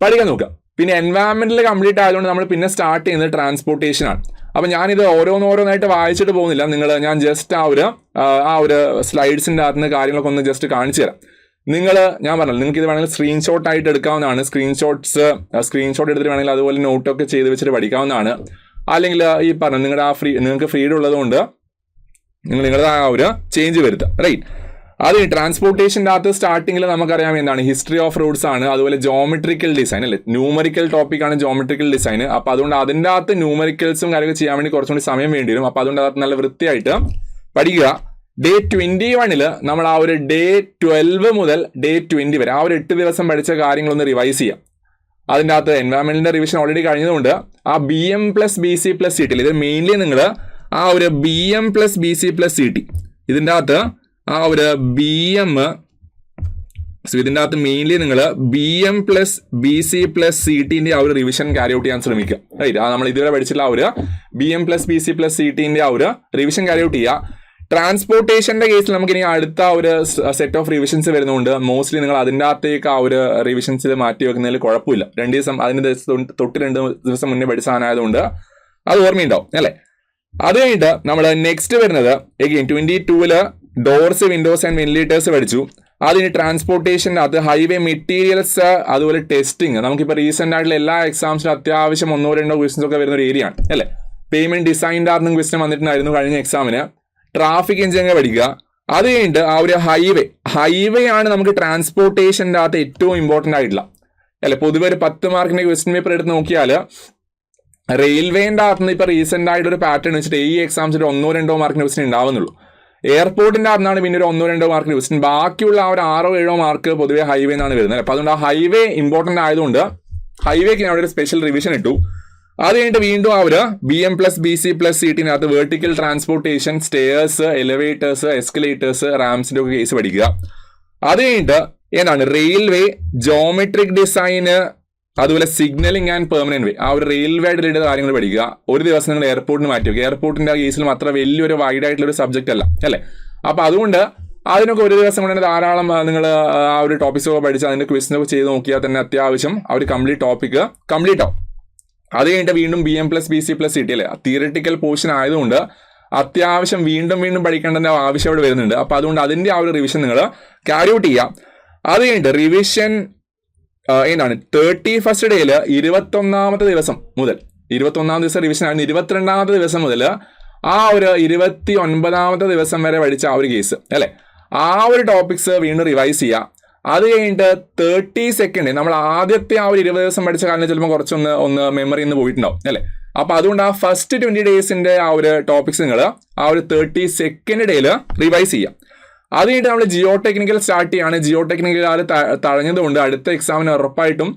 Speaker 1: പഠിക്കാൻ നോക്കുക. പിന്നെ എൻവയറമെന്റിൽ കംപ്ലീറ്റ് ആയതുകൊണ്ട് നമ്മൾ പിന്നെ സ്റ്റാർട്ട് ചെയ്യുന്നത് ട്രാൻസ്പോർട്ടേഷൻ ആണ്. അപ്പം ഞാനിത് ഓരോന്നോരോന്നായിട്ട് വായിച്ചിട്ട് പോകുന്നില്ല, ഞാൻ ജസ്റ്റ് ആ ഒരു സ്ലൈഡ്സിൻ്റെ അകത്ത് നിന്ന് കാര്യങ്ങളൊക്കെ ഒന്ന് ജസ്റ്റ് കാണിച്ചു തരാം. ഞാൻ പറഞ്ഞല്ലോ നിങ്ങൾക്ക് ഇത് വേണമെങ്കിൽ സ്ക്രീൻഷോട്ട് ആയിട്ട് എടുക്കാവുന്നതാണ്. സ്ക്രീൻഷോട്ട് എടുത്തിട്ട് വേണമെങ്കിൽ അതുപോലെ നോട്ടൊക്കെ ചെയ്ത് വെച്ചിട്ട് പഠിക്കാവുന്നതാണ്. അല്ലെങ്കിൽ ഈ പറഞ്ഞു നിങ്ങൾക്ക് ഫ്രീഡം ഉള്ളതുകൊണ്ട് നിങ്ങളുടെ ആ ഒരു ചേഞ്ച് വരുത്തുക, റൈറ്റ്. അത് ട്രാൻസ്പോർട്ടേഷൻ്റെ അകത്ത് സ്റ്റാർട്ടിങ്ങിൽ നമുക്കറിയാം എന്താണ് ഹിസ്റ്ററി ഓഫ് റോഡ്സ് ആണ്, അതുപോലെ ജോമെട്രിക്കൽ ഡിസൈൻ, അല്ലേ. ന്യൂമറിക്കൽ ടോപ്പിക്കാണ് ജോമെട്രിക്കൽ ഡിസൈൻ. അപ്പോൾ അതുകൊണ്ട് അതിൻ്റെ അകത്ത് ന്യൂമറിക്കൽസും കാര്യമൊക്കെ ചെയ്യാൻ വേണ്ടി കുറച്ചുകൂടി സമയം വേണ്ടി വരും. അപ്പോൾ അതുകൊണ്ട് അകത്ത് നല്ല വൃത്തിയായിട്ട് പഠിക്കുക. ഡേ 21 നമ്മൾ ആ ഒരു ഡേ 12 മുതൽ ഡേ 20 വരെ ആ ഒരു 8 ദിവസം പഠിച്ച കാര്യങ്ങളൊന്ന് റിവൈസ് ചെയ്യാം. അതിൻ്റെ അകത്ത് എൻവയറമെന്റിന്റെ റിവിഷൻ ഓൾറെഡി കഴിഞ്ഞതുകൊണ്ട് ആ BM+BC+CT ഇത് മെയിൻലി നിങ്ങൾ ആ ഒരു BM+BC+CT ഇതിൻ്റെ അകത്ത് ആ ഒരു ഇതിൻ്റെ അകത്ത് മെയിൻലി നിങ്ങൾ BM+BC+CTന്റെ ആ ഒരു റിവിഷൻ ക്യാരി ഔട്ട് ചെയ്യാൻ ശ്രമിക്കുക, റൈറ്റ്. നമ്മൾ ഇതുവരെ പഠിച്ചിട്ടുള്ള ആ ഒരു BM+BC+CTന്റെ ആ ഒരു റിവിഷൻ ക്യാരി ഔട്ട് ചെയ്യുക. ട്രാൻസ്പോർട്ടേഷന്റെ കേസിൽ നമുക്ക് ഇനി അടുത്ത ഒരു സെറ്റ് ഓഫ് റിവിഷൻസ് വരുന്നതുകൊണ്ട് മോസ്റ്റ്ലി നിങ്ങൾ അതിൻ്റെ അകത്തേക്ക് ആ ഒരു റിവിഷൻസിൽ മാറ്റി വെക്കുന്നതിൽ കുഴപ്പമില്ല. 2 ദിവസം അതിന് തൊട്ട് 2 ദിവസം മുന്നേ പഠിച്ച സാധനമായതുകൊണ്ട് അത് ഓർമ്മയുണ്ടാവും, അല്ലേ. അത് കഴിഞ്ഞിട്ട് നമ്മൾ നെക്സ്റ്റ് വരുന്നത് again 22 doors, Windows and ventilators പഠിച്ചു. അതിന് ട്രാൻസ്പോർട്ടേഷൻ്റെ അത് ഹൈവേ മെറ്റീരിയൽസ്, അതുപോലെ ടെസ്റ്റിംഗ്. നമുക്കിപ്പോൾ റീസെൻ്റ് ആയിട്ടുള്ള എല്ലാ എക്സാംസിനും അത്യാവശ്യം 1-2 ക്വസ്റ്റ്യൻസ് ഒക്കെ വരുന്ന ഒരു ഏരിയ ആണ്, അല്ലേ. പേയ്മെന്റ് ഡിസൈൻ്റെ ആർന്നും ക്വസ്റ്റ്യൻ വന്നിട്ടുണ്ടായിരുന്നു കഴിഞ്ഞ എക്സാമിന്. ട്രാഫിക് എഞ്ചിനീയറിംഗ് പഠിക്കുക. അത് കഴിഞ്ഞിട്ട് ആ ഒരു ഹൈവേ ആണ് നമുക്ക് ട്രാൻസ്പോർട്ടേഷൻ്റെ അകത്ത് ഏറ്റവും ഇമ്പോർട്ടൻ്റ് ആയിട്ടുള്ള, അല്ലെ. പൊതുവെ ഒരു 10 മാർക്കിന്റെ ക്വസ്റ്റ്യൻ പേപ്പർ എടുത്ത് നോക്കിയാൽ റെയിൽവേൻ്റെ അകത്ത് നിന്ന് ഇപ്പോൾ റീസെൻ്റ് ആയിട്ട് ഒരു പാറ്റേൺ വെച്ചിട്ട് ഈ എക്സാംസിൽ 1-2 മാർക്കിന്റെ ക്വസ്റ്റ്യൻ ഉണ്ടാവുന്നുള്ളൂ. എയർപോർട്ടിൻ്റെ അകത്താണ് പിന്നെ ഒരു 1-2 മാർക്കിന്റെ ക്വസ്റ്റ്യൻ. ബാക്കിയുള്ള ആ ഒരു 6-7 മാർക്ക് പൊതുവെ ഹൈവേ എന്നാണ് വരുന്നത്. അപ്പോൾ അതുകൊണ്ട് ആ ഹൈവേ ഇമ്പോർട്ടൻ്റ് ആയതുകൊണ്ട് ഹൈവേക്ക് ഞാൻ അവിടെ ഒരു സ്പെഷ്യൽ റിവിഷൻ ഇട്ടു. അത് കഴിഞ്ഞിട്ട് വീണ്ടും ആ ഒരു BM+BC+CTനകത്ത് vertical transportation, stairs, elevators, escalators, റാംസിന്റെ ഒക്കെ കേസ് പഠിക്കുക. അത് കഴിഞ്ഞിട്ട് എന്താണ് റെയിൽവേ, ജോമെട്രിക് ഡിസൈന്, അതുപോലെ സിഗ്നലിംഗ് ആൻഡ് പെർമനന്റ് വേ, ആ ഒരു റെയിൽവേ റിലേറ്റഡ് കാര്യങ്ങൾ പഠിക്കുക. ഒരു ദിവസം നിങ്ങൾ എയർപോർട്ടിന് മാറ്റി വെക്കുക. എയർപോർട്ടിന്റെ കേസിലും അത്ര വലിയൊരു വൈഡ് ആയിട്ടുള്ള ഒരു സബ്ജക്റ്റ് അല്ല, അല്ലേ. അപ്പോൾ അതുകൊണ്ട് അതിനൊക്കെ ഒരു ദിവസം കൊണ്ട് ധാരാളം നിങ്ങൾ ആ ഒരു ടോപ്പിക്സൊക്കെ പഠിച്ച് അതിന്റെ ക്വിസിനൊക്കെ ചെയ്ത് നോക്കിയാൽ തന്നെ അത്യാവശ്യം ആ ഒരു കംപ്ലീറ്റ് ടോപ്പിക്ക് കംപ്ലീറ്റ് ആവും. അത് കഴിഞ്ഞിട്ട് വീണ്ടും BM+BC+CT, അല്ലേ. തിയറിറ്റിക്കൽ പോർഷൻ ആയതുകൊണ്ട് അത്യാവശ്യം വീണ്ടും പഠിക്കേണ്ട ആവശ്യം അവിടെ വരുന്നുണ്ട്. അപ്പോൾ അതുകൊണ്ട് അതിൻ്റെ ആ ഒരു റിവിഷൻ നിങ്ങൾ ക്യാരി ഔട്ട് ചെയ്യുക. അത് കഴിഞ്ഞിട്ട് റിവിഷൻ എന്താണ് 31st ഡേയിൽ 21ാമത്തെ ദിവസം മുതൽ 21ാം ദിവസം റിവിഷൻ ആയിരുന്നു. 22ാമത്തെ ദിവസം മുതൽ ആ ഒരു 29ാമത്തെ ദിവസം വരെ പഠിച്ച ആ ഒരു കേസ്, അല്ലേ. ആ ഒരു ടോപ്പിക്സ് വീണ്ടും റിവൈസ് ചെയ്യുക. അത് കഴിഞ്ഞിട്ട് 30 സെക്കൻഡ് നമ്മൾ ആദ്യത്തെ ആ ഒരു 20 ദിവസം പഠിച്ച കാലം ചിലപ്പോൾ കുറച്ചൊന്ന് മെമ്മറിയിൽ നിന്ന് പോയിട്ടുണ്ടാവും, അല്ലേ. അപ്പോൾ അതുകൊണ്ട് ആ ഫസ്റ്റ് 20 ഡേയ്സിന്റെ ആ ഒരു ടോപ്പിക്സ് നിങ്ങൾ ആ ഒരു 30 സെക്കൻഡ് ഡേയിൽ റിവൈസ് ചെയ്യാം. അത് കഴിഞ്ഞിട്ട് നമ്മൾ ജിയോ ടെക്നിക്കൽ സ്റ്റാർട്ട് ചെയ്യാണ്. ജിയോ ടെക്നിക്കൽ തഴഞ്ഞതുകൊണ്ട് അടുത്ത എക്സാമിന് ഉറപ്പായിട്ടും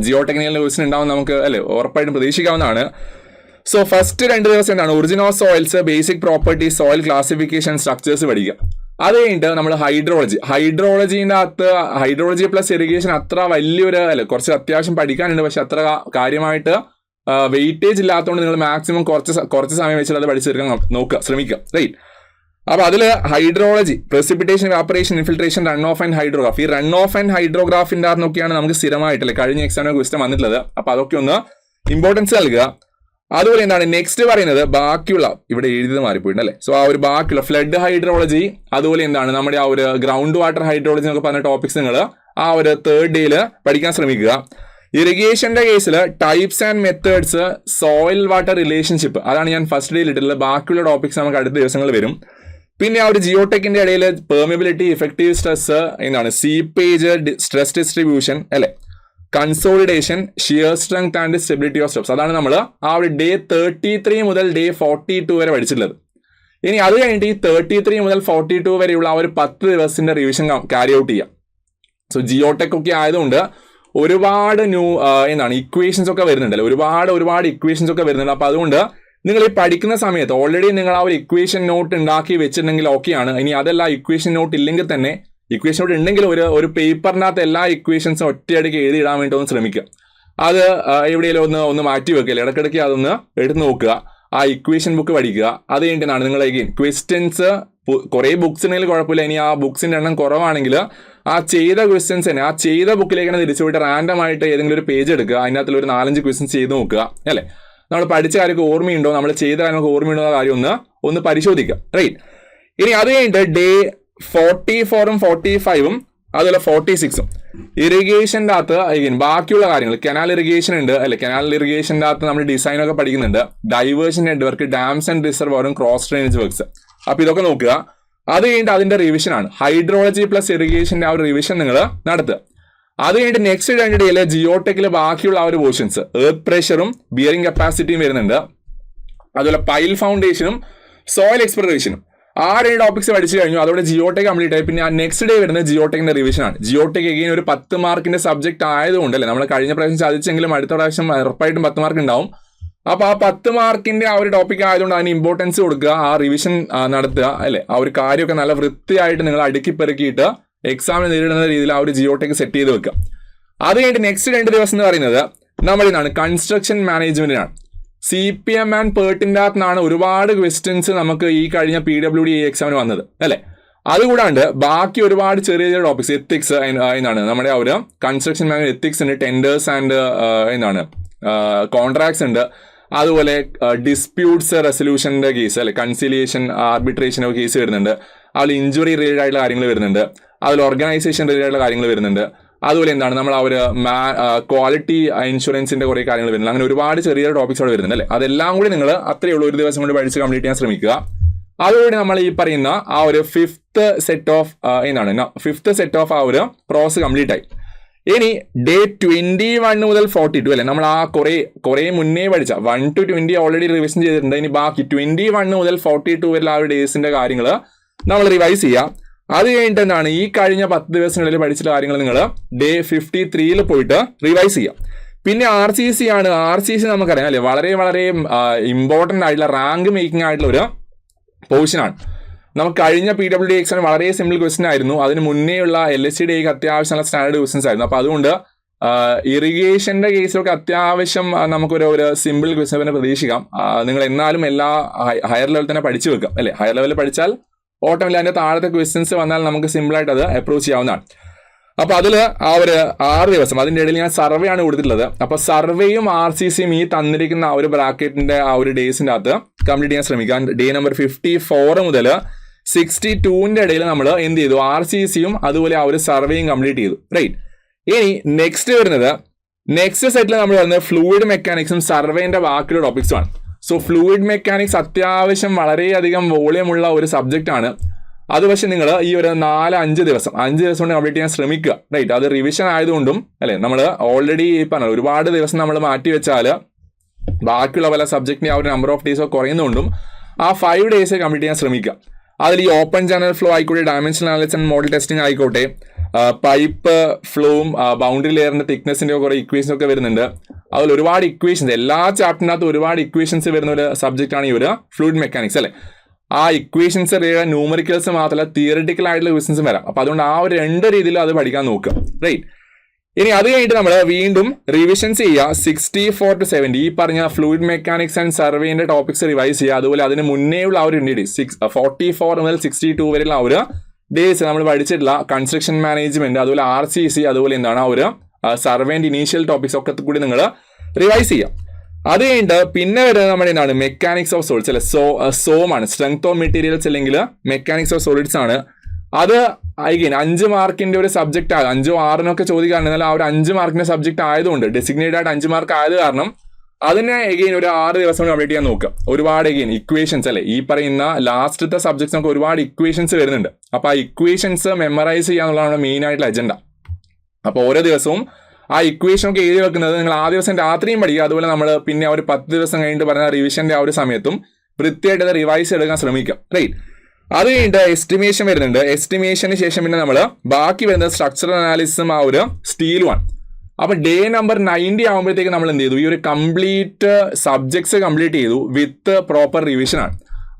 Speaker 1: ജിയോ ടെക്നിക്കൽ ക്വസ്റ്റ്യൻ ഉണ്ടാവും നമുക്ക്, അല്ലേ, ഉറപ്പായിട്ടും പ്രതീക്ഷിക്കാവുന്നതാണ്. സോ ഫസ്റ്റ് 2 ദിവസം എന്താണ് origin of soils, basic properties, soil classification, structures പഠിക്കുക. അത് കഴിഞ്ഞിട്ട് നമ്മൾ ഹൈഡ്രോളജീൻ്റെ അകത്ത് ഹൈഡ്രോളജി പ്ലസ് ഇറിഗേഷൻ അത്ര വലിയൊരു അല്ല, കുറച്ച് അത്യാവശ്യം പഠിക്കാനുണ്ട്, പക്ഷെ അത്ര കാര്യമായിട്ട് വെയിറ്റേജ് ഇല്ലാത്തതുകൊണ്ട് നിങ്ങൾ മാക്സിമം കുറച്ച് സമയം വെച്ചിട്ട് അത് പഠിച്ചു തീർക്കാൻ ശ്രമിക്കുക, റൈറ്റ്. അപ്പൊ അതിൽ hydrology, precipitation, evaporation, infiltration, run off and hydrograph. ഈ റൺ ഓഫ് ആൻഡ് ഹൈഡ്രോഗ്രാഫിൻ്റെ അകത്തൊക്കെയാണ് നമുക്ക് സ്ഥിരമായിട്ടല്ലേ കഴിഞ്ഞ എക്സാമിന് ക്വസ്റ്റ്യൻ വന്നിട്ടുള്ളത്. അപ്പൊ അതൊക്കെ ഒന്ന് ഇമ്പോർട്ടൻസ് നൽകുക. അതുപോലെ എന്താണ് നെക്സ്റ്റ് പറയുന്നത്, ബാക്കിയുള്ള ഇവിടെ എഴുതിയത് മാറിപ്പോയിട്ടല്ലേ, സോ ആ ഒരു ബാക്കിയുള്ള ഫ്ലഡ് ഹൈഡ്രോളജി, അതുപോലെ എന്താണ് നമ്മുടെ ആ ഒരു ഗ്രൗണ്ട് വാട്ടർ ഹൈഡ്രോളജി എന്നൊക്കെ പറഞ്ഞ ടോപ്പിക്സ് നിങ്ങൾ ആ ഒരു 3rd ഡേയിൽ പഠിക്കാൻ ശ്രമിക്കുക. ഇറിഗേഷന്റെ കേസിൽ types and methods, soil water relationship, അതാണ് ഞാൻ ഫസ്റ്റ് ഡേയിൽ ഇട്ടിട്ടുള്ളത്. ബാക്കിയുള്ള ടോപ്പിക്സ് നമുക്ക് അടുത്ത ദിവസങ്ങളിൽ വരും. പിന്നെ ആ ഒരു ജിയോടെക്കിന്റെ ഇടയിൽ പെർമിബിലിറ്റി, ഇഫക്റ്റീവ് സ്ട്രെസ്, എന്താണ് സീപ്പേജ്, സ്ട്രെസ് ഡിസ്ട്രിബ്യൂഷൻ അല്ലെ, consolidation, shear strength and stability of steps, അതാണ് നമ്മൾ ആ ഒരു ഡേ 33 മുതൽ ഡേ 42 വരെ പഠിച്ചിട്ടുള്ളത്. ഇനി അത് കഴിഞ്ഞിട്ട് ഈ 33 മുതൽ 42 വരെയുള്ള ആ ഒരു 10 ദിവസത്തിന്റെ റിവിഷൻ ക്യാരി ഔട്ട് ചെയ്യാം. സോ ജിയോടെക് ഒക്കെ ആയതുകൊണ്ട് ഒരുപാട് എന്താണ് ഇക്വേഷൻസ് ഒക്കെ വരുന്നുണ്ടല്ലോ, ഒരുപാട് ഇക്വേഷൻസ് ഒക്കെ വരുന്നുണ്ട്. അപ്പൊ അതുകൊണ്ട് നിങ്ങൾ ഈ പഠിക്കുന്ന സമയത്ത് ഓൾറെഡി നിങ്ങൾ ആ ഒരു ഇക്വേഷൻ നോട്ട് ഉണ്ടാക്കി വെച്ചിട്ടുണ്ടെങ്കിൽ ഓക്കെയാണ്. ഇനി അതല്ല, ഇക്വേഷൻ നോട്ട് ഇല്ലെങ്കിൽ തന്നെ, ഇക്വേഷൻ നോട്ട് ഉണ്ടെങ്കിൽ ഒരു പേപ്പറിനകത്ത് എല്ലാ ഇക്വേഷൻസും ഒറ്റയടിക്ക് എഴുതിയിടാൻ വേണ്ടി ഒന്ന് ശ്രമിക്കുക. അത് എവിടെയെങ്കിലും ഒന്ന് മാറ്റി വെക്കില്ല, ഇടയ്ക്കിടയ്ക്ക് അതൊന്ന് എടുത്ത് നോക്കുക. ആ ഇക്വേഷൻ ബുക്ക് പഠിക്കുക. അത് കഴിഞ്ഞിട്ടാണ് നിങ്ങൾ ക്വസ്റ്റ്യൻസ് കുറേ ബുക്സ് ഉണ്ടെങ്കിൽ കുഴപ്പമില്ല. ഇനി ആ ബുക്സിന്റെ എണ്ണം കുറവാണെങ്കിൽ ആ ചെയ്ത ക്വസ്റ്റ്യൻസ് തന്നെ ആ ചെയ്ത ബുക്കിലേക്ക് തന്നെ തിരിച്ചു പോയിട്ട് റാൻഡം ആയിട്ട് ഏതെങ്കിലും ഒരു പേജ് എടുക്കുക, അതിനകത്തുള്ള ഒരു 4-5 ക്വസ്റ്റ്യൻസ് ചെയ്ത് നോക്കുക അല്ലേ. നമ്മൾ പഠിച്ച കാര്യമൊക്കെ ഓർമ്മയുണ്ടോ, നമ്മൾ ചെയ്ത കാര്യങ്ങൾക്ക് ഓർമ്മയുണ്ടോ എന്ന കാര്യം ഒന്ന് പരിശോധിക്കുക, റൈറ്റ്. ഇനി അത് കഴിഞ്ഞിട്ട് ഡേ 44-ഉം 45-ഉം അതുപോലെ 46-ഉം ഇറിഗേഷൻ്റെ അകത്ത് ബാക്കിയുള്ള കാര്യങ്ങൾ, കനാൽ ഇറിഗേഷൻ ഉണ്ട് അല്ലെ, കനാൽ ഇറിഗേഷൻ്റെ അകത്ത് നമ്മൾ ഡിസൈനൊക്കെ പഠിക്കുന്നുണ്ട്, ഡൈവേർഷൻ നെറ്റ്വർക്ക്, ഡാംസ് ആൻഡ് റിസർവോറും, ക്രോസ് ഡ്രെയിനേജ് വർക്ക്സ്. അപ്പൊ ഇതൊക്കെ നോക്കുക. അത് കഴിഞ്ഞിട്ട് അതിന്റെ റിവിഷൻ ആണ്, ഹൈഡ്രോളജി പ്ലസ് ഇറിഗേഷന്റെ ആ ഒരു റിവിഷൻ നിങ്ങൾ നടത്തുക. അത് കഴിഞ്ഞിട്ട് നെക്സ്റ്റ് 2 ഡേയിൽ ജിയോടെക്കിൽ ബാക്കിയുള്ള ആ ഒരു പോർഷൻസ്, എർത്ത് പ്രഷറും ബിയറിംഗ് കപ്പാസിറ്റിയും വരുന്നുണ്ട്, അതുപോലെ പൈൽ ഫൗണ്ടേഷനും സോയിൽ എക്സ്പ്ലോറേഷനും. ആ 2 ടോപ്പിക്സ് പഠിച്ചു കഴിഞ്ഞു. അതോടെ ജിയോടെക് കംപ്ലീറ്റ് ആയി. പിന്നെ ആ നെക്സ്റ്റ് ഡേ വരുന്നത് ജിയോടെക്കിന്റെ റിവിഷൻ ആണ്. ജിയോടെക് എഗെയിൻ ഒരു 10 മാർക്കിന്റെ സബ്ജക്ട് ആയതുകൊണ്ട് അല്ലേ, നമ്മൾ കഴിഞ്ഞ പ്രാവശ്യം സാധിച്ചെങ്കിലും അടുത്ത പ്രാവശ്യം ഉറപ്പായിട്ടും 10 മാർക്ക് ഉണ്ടാവും. അപ്പൊ ആ 10 മാർക്കിന്റെ ആ ഒരു ടോപ്പിക് ആയതുകൊണ്ട് അതിന് ഇമ്പോർട്ടൻസ് കൊടുക്കുക, ആ റിവിഷൻ നടത്തുക അല്ലെ. ആ ഒരു കാര്യമൊക്കെ നല്ല വൃത്തിയായിട്ട് നിങ്ങൾ അടുക്കി പെറുക്കിയിട്ട് എക്സാമിന് നേരിടുന്ന രീതിയിൽ ആ ഒരു ജിയോടെക് സെറ്റ് ചെയ്ത് വെക്കുക. അത് കഴിഞ്ഞിട്ട് നെക്സ്റ്റ് 2 ദിവസം എന്ന് പറയുന്നത് നമ്മളിതാണ് കൺസ്ട്രക്ഷൻ മാനേജ്മെന്റിനാണ്. CPM ആൻഡ് പേർട്ടിൻ്റെ അകത്തുനിന്നാണ് ഒരുപാട് ക്വസ്റ്റ്യൻസ് നമുക്ക് ഈ കഴിഞ്ഞ PWD എക്സാമിന് വന്നത് അല്ലെ. അതുകൂടാണ്ട് ബാക്കി ഒരുപാട് ചെറിയ ടോപ്പിക്സ്, എത്തിക്സ് എന്നാണ് നമ്മുടെ ആ ഒരു കൺസ്ട്രക്ഷൻ മാനേജ് എത്തിക്സ് ഉണ്ട്, ടെൻഡേഴ്സ് ആൻഡ് എന്താണ് കോൺട്രാക്ട്സ് ഉണ്ട്, അതുപോലെ ഡിസ്പ്യൂട്ട്സ് റെസൊല്യൂഷന്റെ കേസ് അല്ലെ, കൺസിലിയേഷൻ, ആർബിട്രേഷൻ ഒക്കെ കേസ് വരുന്നുണ്ട്, അതിൽ ഇഞ്ചുറി റിലേറ്റഡ് ആയിട്ടുള്ള കാര്യങ്ങൾ വരുന്നുണ്ട്, അതിൽ ഓർഗനൈസേഷൻ റിലേറ്റഡ് ആയിട്ടുള്ള കാര്യങ്ങൾ വരുന്നുണ്ട്, അതുപോലെ എന്താണ് നമ്മൾ ആ ഒരു ക്വാളിറ്റി ഇൻഷുറൻസിന്റെ കുറെ കാര്യങ്ങൾ വരുന്നുണ്ട്. അങ്ങനെ ഒരുപാട് ചെറിയ ടോപ്പിക്സ് അവിടെ വരുന്നുണ്ട് അല്ലേ. അതെല്ലാം കൂടി നിങ്ങൾ അത്രയേ ഉള്ളൂ ഒരു ദിവസം കൊണ്ട് പഠിച്ച് കംപ്ലീറ്റ് ചെയ്യാൻ ശ്രമിക്കുക. അതുകൂടി നമ്മൾ ഈ പറയുന്ന ആ ഒരു 5th സെറ്റ് ഓഫ് ആ ഒരു പ്രോസസ് കംപ്ലീറ്റ് ആയി. ഇനി ഡേ 21 മുതൽ 42 അല്ലെ, നമ്മൾ ആ കുറെ മുന്നേ പഠിച്ച 1 to 20 ഓൾറെഡി റിവിഷൻ ചെയ്തിട്ടുണ്ട്. ഇനി ബാക്കി 21 മുതൽ 42 വരെ ആ ഒരു ഡേയ്സിന്റെ കാര്യങ്ങൾ നമ്മൾ റിവൈസ് ചെയ്യാം. അത് കഴിഞ്ഞിട്ട് എന്താണ് ഈ കഴിഞ്ഞ 10 ദിവസങ്ങളിൽ പഠിച്ച കാര്യങ്ങൾ നിങ്ങൾ ഡേ 53-ൽ പോയിട്ട് റിവൈസ് ചെയ്യാം. പിന്നെ RCC ആണ്. RCC നമുക്കറിയാം അല്ലെ, വളരെ വളരെ ഇമ്പോർട്ടൻ്റ് ആയിട്ടുള്ള റാങ്ക് മേക്കിംഗ് ആയിട്ടുള്ള ഒരു പോർഷനാണ്. നമുക്ക് കഴിഞ്ഞ PWD എക്സാം വളരെ സിമ്പിൾ ക്വസ്റ്റ്യൻ ആയിരുന്നു. അതിന് മുന്നേയുള്ള LSCDക്ക് അത്യാവശ്യം നല്ല സ്റ്റാൻഡേർഡ് ക്വസ്റ്റ്യൻസ് ആയിരുന്നു. അപ്പൊ അതുകൊണ്ട് ഇറിഗേഷന്റെ കേസിലൊക്കെ അത്യാവശ്യം നമുക്കൊരു സിമ്പിൾ ക്വസ്റ്റ്യൻ തന്നെ പ്രതീക്ഷിക്കാം. നിങ്ങൾ എന്നാലും എല്ലാ ഹയർ ലെവൽ തന്നെ പഠിച്ചു വെക്കാം അല്ലെ. ഹയർ ലെവലിൽ പഠിച്ചാൽ ഓട്ടമില്ല, അതിന്റെ താഴത്തെ ക്വസ്റ്റ്യൻസ് വന്നാൽ നമുക്ക് സിമ്പിളായിട്ട് അത് അപ്രോച്ച് ചെയ്യാവുന്നതാണ്. അപ്പൊ അതിൽ ആ ഒരു 6 ദിവസം അതിന്റെ ഇടയിൽ ഞാൻ സർവേ ആണ് കൊടുത്തിട്ടുള്ളത്. അപ്പൊ സർവേയും RCCയും ഈ തന്നിരിക്കുന്ന ആ ഒരു ബ്രാക്കറ്റിന്റെ ആ ഒരു ഡേയ്സിന്റെ അകത്ത് കംപ്ലീറ്റ് ചെയ്യാൻ ശ്രമിക്കാം. ഡേ നമ്പർ 54 മുതൽ 62ന്റെ ഇടയിൽ നമ്മൾ എന്ത് ചെയ്തു, RCCയും അതുപോലെ ആ ഒരു സർവേയും കംപ്ലീറ്റ് ചെയ്തു, റൈറ്റ്. ഇനി നെക്സ്റ്റ് സെറ്റിൽ നമ്മൾ വരുന്നത് ഫ്ലൂയിഡ് മെക്കാനിക്സും സർവേന്റെ ബാക്കിയുള്ള ടോപ്പിക്സുമാണ്. സോ ഫ്ലൂയിഡ് മെക്കാനിക്സ് അത്യാവശ്യം വളരെയധികം വോളിയം ഉള്ള ഒരു സബ്ജക്റ്റ് ആണ്. അത് പക്ഷെ നിങ്ങൾ ഈ ഒരു 4-5 ദിവസം കൊണ്ട് കംപ്ലീറ്റ് ചെയ്യാൻ ശ്രമിക്കുക, റൈറ്റ്. അത് റിവിഷൻ ആയതുകൊണ്ടും അല്ലെ, നമ്മൾ ഓൾറെഡി പറഞ്ഞ ഒരുപാട് ദിവസം നമ്മൾ മാറ്റി വെച്ചാൽ ബാക്കിയുള്ള പല സബ്ജക്റ്റിന് ആ ഒരു നമ്പർ ഓഫ് ഡേയ്സ് കുറയുന്നതുകൊണ്ടും ആ 5 ഡേയ്സ് കംപ്ലീറ്റ് ചെയ്യാൻ ശ്രമിക്കുക. അതിൽ ഈ ഓപ്പൺ ചാനൽ ഫ്ലോ ആയിക്കോട്ടെ, dimensional analysis and model testing ആയിക്കോട്ടെ, പൈപ്പ് ഫ്ലോവും ബൗണ്ടറി ലെയറിന്റെ തിക്നെസിന്റെ കുറെ ഇക്വേഷൻസ് ഒക്കെ വരുന്നുണ്ട്. അതിൽ ഒരുപാട് ഇക്വേഷൻസ്, എല്ലാ ചാപ്റ്ററിനകത്ത് ഒരുപാട് ഇക്വേഷൻസ് വരുന്ന ഒരു സബ്ജക്റ്റ് ആണ് ഈ ഒരു ഫ്ലൂയിഡ് മെക്കാനിക്സ് അല്ലെ. ആ ഇക്വേഷൻസ് റിലേറ്റഡ് ന്യൂമറിക്കൽസ് മാത്രമല്ല തിയറിറ്റിക്കൽ ആയിട്ടുള്ള ക്വസ്റ്റൻസും വരാം. അപ്പൊ അതുകൊണ്ട് ആ ഒരു 2 രീതിയിൽ അത് പഠിക്കാൻ നോക്കുക. റൈറ്റ്. ഇനി അത് കഴിഞ്ഞിട്ട് നമ്മൾ വീണ്ടും റിവിഷൻസ് ചെയ്യുക. 64 to 70 ഈ പറഞ്ഞ ഫ്ലൂയിഡ് മെക്കാനിക്സ് ആൻഡ് സർവേന്റെ ടോപ്പിക്സ് റിവൈസ് ചെയ്യുക. അതുപോലെ അതിന് മുന്നേ ഉള്ള ആ ഒരു 44 മുതൽ 62 വരെയുള്ള ആ ഒരു ഡേയ്സ് നമ്മൾ പഠിച്ചിട്ടുള്ള കൺസ്ട്രക്ഷൻ മാനേജ്മെന്റ്, അതുപോലെ RCC, അതുപോലെ എന്താണ് ആ ഒരു സർവേന്റെ ഇനീഷ്യൽ ടോപ്പിക്സ് ഒക്കെ കൂടി നിങ്ങൾ റിവൈസ് ചെയ്യാം. അത് കഴിഞ്ഞിട്ട് പിന്നെ വരുന്നത് നമ്മുടെ എന്താണ് മെക്കാനിക്സ് ഓഫ് സോളിഡ്സ് അല്ലെ, സോം ആണ്, സ്ട്രെങ്ത് ഓഫ് മെറ്റീരിയൽസ് അല്ലെങ്കിൽ മെക്കാനിക്സ് ഓഫ് സോളിഡ്സ് ആണ്. അത് അഗെയിൻ 5 മാർക്കിന്റെ ഒരു സബ്ജക്ട് ആകും. 5 or 6 ചോദിക്കുകയാണ്. എന്നാൽ ആ ഒരു 5 മാർക്കിന്റെ സബ്ജക്ട് ആയതുകൊണ്ട് ഡെസിഗ്നേറ്റഡ് ആയിട്ട് 5 മാർക്ക് ആയത് കാരണം അതിനെ എഗെയിൻ ഒരു 6 ദിവസം കംപ്ലീറ്റ് ചെയ്യാൻ നോക്കുക. ഒരുപാട് എഗെയിൻ ഇക്വേഷൻസ് അല്ലെ, ഈ പറയുന്ന ലാസ്റ്റത്തെ സബ്ജക്ട്സ് നമുക്ക് ഒരുപാട് ഇക്വേഷൻസ് വരുന്നുണ്ട്. അപ്പൊ ആ ഇക്വേഷൻസ് മെമ്മറൈസ് ചെയ്യാന്നുള്ളതാണ് മെയിൻ ആയിട്ടുള്ള അജണ്ട. അപ്പൊ ഓരോ ദിവസവും ആ ഇക്വേഷൻ ഒക്കെ എഴുതി വെക്കുന്നത് നിങ്ങൾ ആ ദിവസം രാത്രിയും പഠിക്കുക. അതുപോലെ നമ്മൾ പിന്നെ ഒരു 10 ദിവസം കഴിഞ്ഞിട്ട് പറഞ്ഞ റിവിഷന്റെ ആ ഒരു സമയത്തും വൃത്തിയായിട്ട് അത് റിവൈസ് എടുക്കാൻ ശ്രമിക്കാം. റൈറ്റ്. അത് കഴിഞ്ഞിട്ട് എസ്റ്റിമേഷൻ വരുന്നുണ്ട്. എസ്റ്റിമേഷന് ശേഷം പിന്നെ നമ്മൾ ബാക്കി വരുന്നത് സ്ട്രക്ചറൽ അനാലിസിസും ആ ഒരു സ്റ്റീലുമാണ്. അപ്പൊ ഡേ നമ്പർ 90 ആകുമ്പോഴത്തേക്ക് നമ്മൾ എന്ത് ചെയ്തു, ഈ ഒരു കംപ്ലീറ്റ് സബ്ജക്ട്സ് കംപ്ലീറ്റ് ചെയ്തു വിത്ത് പ്രോപ്പർ റിവിഷൻ ആണ്.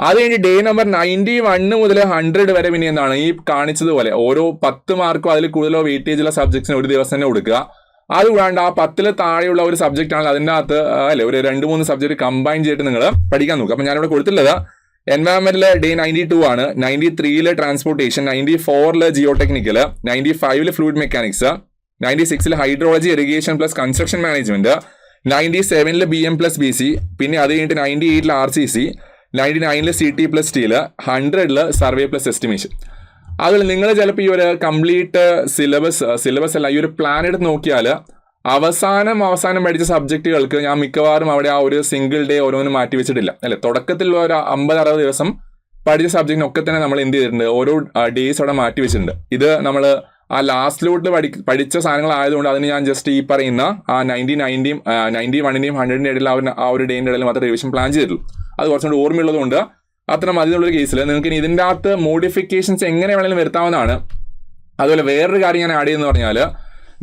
Speaker 1: അത് കഴിഞ്ഞ് ഡേ നമ്പർ 91 മുതൽ 100 വരെ പിന്നെ എന്താണ് ഈ കാണിച്ചതുപോലെ ഓരോ 10 മാർക്കോ അതിൽ കൂടുതലോ വെയിറ്റേജുള്ള സബ്ജക്ട്സിന് ഒരു ദിവസം തന്നെ കൊടുക്കുക. അതുകൂടാണ്ട് ആ 10 താഴെയുള്ള ഒരു സബ്ജക്റ്റ് ആണെങ്കിൽ അതിൻ്റെ അകത്ത് അല്ലെ ഒരു 2-3 സബ്ജക്ട് കമ്പൈൻ ചെയ്തിട്ട് നിങ്ങൾ പഠിക്കാൻ നോക്കുക. അപ്പൊ ഞാനിവിടെ കൊടുത്തിട്ടുള്ളത് എൻവയറമെന്റില് ഡേ 92 ആണ്, 93 transportation, 94 Jio technical, 95 fluid mechanics, 96 hydrology irrigation plus construction management, 97 BM plus BC, പിന്നെ അത് കഴിഞ്ഞിട്ട് 98 RCC, 99 CT plus steel, 100 survey plus estimation. അതുപോലെ നിങ്ങൾ ചിലപ്പോൾ ഈ ഒരു കംപ്ലീറ്റ് സിലബസ് അല്ല ഈ ഒരു പ്ലാൻ എടുത്ത് നോക്കിയാൽ അവസാനം പഠിച്ച സബ്ജക്റ്റുകൾക്ക് ഞാൻ മിക്കവാറും അവിടെ ആ ഒരു സിംഗിൾ ഡേ ഓരോന്നും മാറ്റി വെച്ചിട്ടില്ല അല്ലെ. തുടക്കത്തിൽ ഒരു 50-60 ദിവസം പഠിച്ച സബ്ജക്റ്റിനൊക്കെ തന്നെ നമ്മൾ എന്ത് ചെയ്തിട്ടുണ്ട്, ഓരോ ഡേയ്സ് അവിടെ മാറ്റി വെച്ചിട്ടുണ്ട്. ഇത് നമ്മൾ ആ ലാസ്റ്റിലോട്ട് പഠിച്ച സാധനങ്ങളായതുകൊണ്ട് അതിന് ഞാൻ ജസ്റ്റ് ഈ പറയുന്ന ആ 90-90-യും 91-ന്റെയും 100-ന്റെയും ഇടയിൽ ആ ഒരു ഡേന്റെ ഇടയിൽ മാത്രമേ റിവിഷൻ പ്ലാൻ ചെയ്തിട്ടുള്ളൂ. അത് കുറച്ചുകൂടി ഓർമ്മയുള്ളതുകൊണ്ട് അത്ര മതിയുള്ളൊരു കേസിൽ നിങ്ങൾക്ക് ഇനി ഇതിൻ്റെ അകത്ത് മോഡിഫിക്കേഷൻസ് എങ്ങനെ വേണമെങ്കിലും വരുത്താവുന്നതാണ്. അതുപോലെ വേറൊരു കാര്യം ഞാൻ ആഡ് ചെയ്യുന്നത് പറഞ്ഞാൽ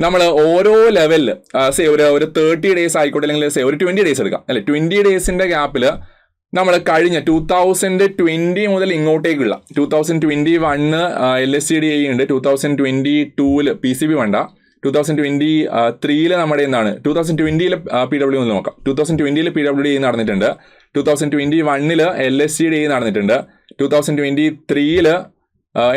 Speaker 1: നമ്മൾ ഓരോ ലെവലിൽ ഒരു 30 ഡേയ്സ് ആയിക്കോട്ടെ അല്ലെങ്കിൽ ഒരു 20 ഡേയ്സ് എടുക്കാം അല്ലെ. 20 ഡേയ്സിന്റെ ഗ്യാപ്പിൽ നമ്മൾ കഴിഞ്ഞ 2020 മുതൽ ഇങ്ങോട്ടേക്കുള്ള 2021 LSCD ഉണ്ട്, 2022 PCB വേണ്ട, 2023 നമ്മുടെ എന്താണ് 2020 PWD ഒന്ന് നോക്കാം. 2020 PWD നടന്നിട്ടുണ്ട്, 2021 LSCD നടന്നിട്ടുണ്ട്, 2023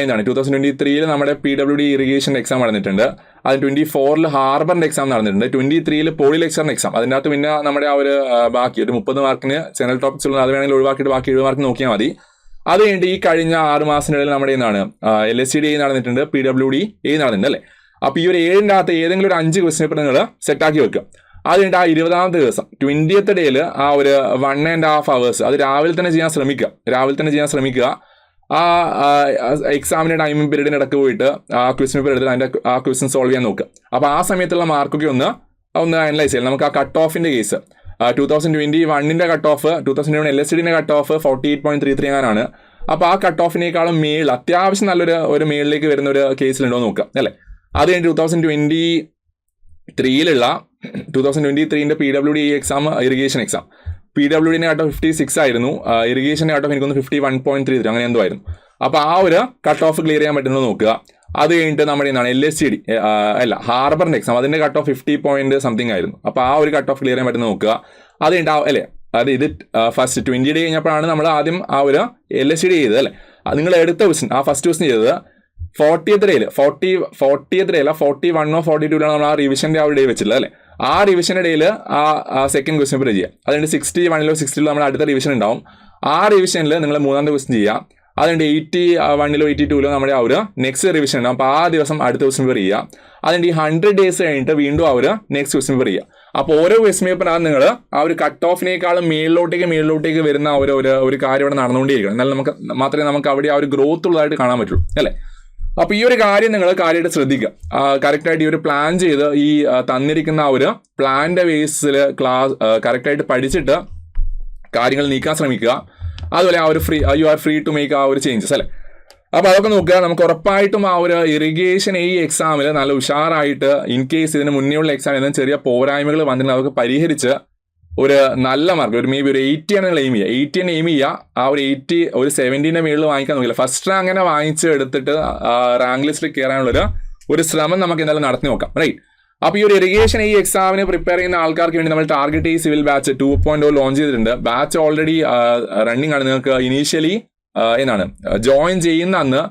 Speaker 1: എന്താണ് 2023 നമ്മുടെ PWD ഇറിഗേഷൻ എക്സാം നടന്നിട്ടുണ്ട്, അത് 24 ഹാർബറിന്റെ എക്സാം നടന്നിട്ടുണ്ട്, 23 പോളി ലെക്ചറിന്റെ എക്സാം. അതിൻ്റെ അകത്ത് പിന്നെ നമ്മുടെ ആ ഒരു ബാക്കി ഒരു 30 മാർക്കിന് ജനറൽ ടോപ്പിക്സ് ഉള്ളത് അത് വേണമെങ്കിൽ ഒഴിവാക്കിയിട്ട് ബാക്കി 70 മാർക്ക് നോക്കിയാൽ മതി. അത് കഴിഞ്ഞിട്ട് ഈ കഴിഞ്ഞ 6 മാസത്തിനിടയിൽ നമ്മുടെ എന്താണ് LSCD നടന്നിട്ടുണ്ട്, PWD നടന്നിട്ടുണ്ട് അല്ലേ. അപ്പോൾ ഈ ഒരു 7ന്റെ അകത്ത് ഏതെങ്കിലും ഒരു 5 ക്വസ്റ്റ്യൻ പേപ്പർ നിങ്ങൾ സെറ്റാക്കി വെക്കുക. അത് കഴിഞ്ഞിട്ട് ആ 20ാമത്തെ ദിവസം 20th ഡേയിൽ ആ ഒരു 1.5 hours അത് രാവിലെ തന്നെ ചെയ്യാൻ ശ്രമിക്കുക. ആ എക്സാമിൻ്റെ ടൈമിംഗ് പീരീഡിന് ഇടയ്ക്ക് പോയിട്ട് ആ ക്വസ്റ്റ്യൻ പേപ്പർ എടുത്ത് അതിൻ്റെ ആ ക്വസ്റ്റ്യൻ സോൾവ് ചെയ്യാൻ നോക്കുക. അപ്പോൾ ആ സമയത്തുള്ള മാർക്കൊക്കെ ഒന്ന് അനലൈസ് ചെയ്യാം. നമുക്ക് ആ കട്ട് ഓഫിൻ്റെ case 2021 cut off 2021 LSCD cut off 48.33 ആണ്. അപ്പോൾ ആ കട്ട് ഓഫിനേക്കാളും മേളിൽ അത്യാവശ്യം നല്ലൊരു മേളിലേക്ക് വരുന്ന ഒരു കേസിലുണ്ടോ നോക്കുക അല്ലേ. അത് കഴിഞ്ഞ് 2023 PWD exam irrigation exam, PWD cut off 56 ആയിരുന്നു, ഇറിഗേഷൻ്റെ കട്ട് ഓഫ് എനിക്കൊന്ന് 51.33 അങ്ങനെ എന്തോ ആയിരുന്നു. അപ്പോൾ ആ ഒരു കട്ട് ഓഫ് ക്ലിയർ ചെയ്യാൻ പറ്റുന്നത് നോക്കുക. അത് കഴിഞ്ഞിട്ട് നമ്മുടെ എന്താണ് LSCD ഹാർബറിൻ്റെ എക്സാം, അതിൻ്റെ കട്ട് ഓഫ് 50 point something ആയിരുന്നു. അപ്പോൾ ആ ഒരു കട്ട് ഓഫ് ക്ലിയർ ചെയ്യാൻ പറ്റുന്നത് നോക്കുക. അത് കഴിഞ്ഞിട്ട് അല്ലേ ഇത് ഫസ്റ്റ് 20 ഡേ കഴിഞ്ഞപ്പോഴാണ് നമ്മൾ ആദ്യം ആ ഒരു LSCD ചെയ്തത് അല്ലേ. നിങ്ങൾ എടുത്ത ക്വസ്റ്റ്യൻ ആ ഫസ്റ്റ് ക്വസ്റ്റ്യൻ ചെയ്തത് 40th ഡേയിൽ 41 or 42 നമ്മൾ ആ റിവിഷൻ്റെ ആ ഒരു ഡേ വെച്ചിട്ടുള്ളത് അല്ലേ. ആ റിവിഷൻ്റെ ഡേയിൽ ആ സെക്കൻഡ് ക്വസ്റ്റ്യൻ പേപ്പർ ചെയ്യുക. അതുകൊണ്ട് 61 or 60 നമ്മൾ അടുത്ത റിവിഷൻ ഉണ്ടാവും. ആ റിവിഷനിൽ നിങ്ങൾ 3ാമത്തെ ക്വസ്റ്റ്യൻ ചെയ്യുക. അതുകൊണ്ട് 81 or 82 നമ്മുടെ ആ ഒരു നെക്സ്റ്റ് റിവിഷൻ ഉണ്ടാവും. അപ്പോൾ ആ ദിവസം അടുത്ത ക്വസ്റ്റ്യൻ പേപ്പർ ചെയ്യുക. അതുകൊണ്ട് ഈ 100 days കഴിഞ്ഞിട്ട് വീണ്ടും ആ ഒരു നെക്സ്റ്റ് ക്വസ്റ്റ്യൻ പേപ്പർ ചെയ്യുക. അപ്പോൾ ഓരോ ക്വസ്റ്റ്യൻ പേപ്പറിനകത്ത് നിങ്ങൾ ആ ഒരു കട്ട് ഓഫിനേക്കാളും മേളിലോട്ടേക്ക് വരുന്ന ഒരു കാര്യം ഇവിടെ നടന്നുകൊണ്ടേയിരിക്കണം. എന്നാൽ മാത്രമേ നമുക്ക് അവിടെ ആ ഒരു ഗ്രോത്ത് ഉള്ളതായിട്ട് കാണാൻ പറ്റുള്ളൂ അല്ലേ. അപ്പോൾ ഈ ഒരു കാര്യം നിങ്ങൾ കാര്യമായിട്ട് ശ്രദ്ധിക്കുക. കറക്റ്റായിട്ട് ഈ ഒരു പ്ലാൻ ചെയ്ത് ഈ തന്നിരിക്കുന്ന ആ ഒരു പ്ലാന്റെ ബേസിൽ കറക്റ്റായിട്ട് പഠിച്ചിട്ട് കാര്യങ്ങൾ നീക്കാൻ ശ്രമിക്കുക. അതുപോലെ ആ ഒരു you are free to make ആ ഒരു ചേഞ്ചസ് അല്ലേ. അപ്പോൾ അതൊക്കെ നോക്കുക. നമുക്ക് ഉറപ്പായിട്ടും ആ ഒരു ഇറിഗേഷൻ ഈ എക്സാമിൽ നല്ല ഉഷാറായിട്ട് ഇൻ കേസ് ഇതിന് മുന്നേയുള്ള എക്സാമിൽ ചെറിയ പോരായ്മകൾ വന്നിട്ടുണ്ടെങ്കിൽ അതൊക്കെ പരിഹരിച്ച് ഒരു നല്ല മാർക്ക് ഒരു മേ ബി ഒരു 80 ആണ് എയിം ചെയ്യുക. 80 എയിം ചെയ്യുക. ആ ഒരു 80 ഒരു 70ന്റെ മേളിൽ വാങ്ങിക്കാൻ നോക്കില്ല. ഫസ്റ്റ് റാങ്ക് അങ്ങനെ വാങ്ങിച്ച് എടുത്തിട്ട് റാങ്ക് ലിസ്റ്റിൽ കയറാനുള്ളൊരു ഒരു ശ്രമം നമുക്ക് എന്തായാലും നടത്തി നോക്കാം. റൈറ്റ്. അപ്പോൾ ഈ ഒരു ഇറിഗേഷൻ ഈ എക്സാമിന് പ്രിപ്പയർ ചെയ്യുന്ന ആൾക്കാർക്ക് വേണ്ടി നമ്മൾ ടാർഗറ്റ് ഈ സിവിൽ ബാച്ച് 2.0 ലോഞ്ച് ചെയ്തിട്ടുണ്ട്. ബാച്ച് ഓൾറെഡി റണ്ണിങ് ആണ്. നിങ്ങൾക്ക് ഇനീഷ്യലി എന്താണ് ജോയിൻ ചെയ്യുന്ന അന്ന്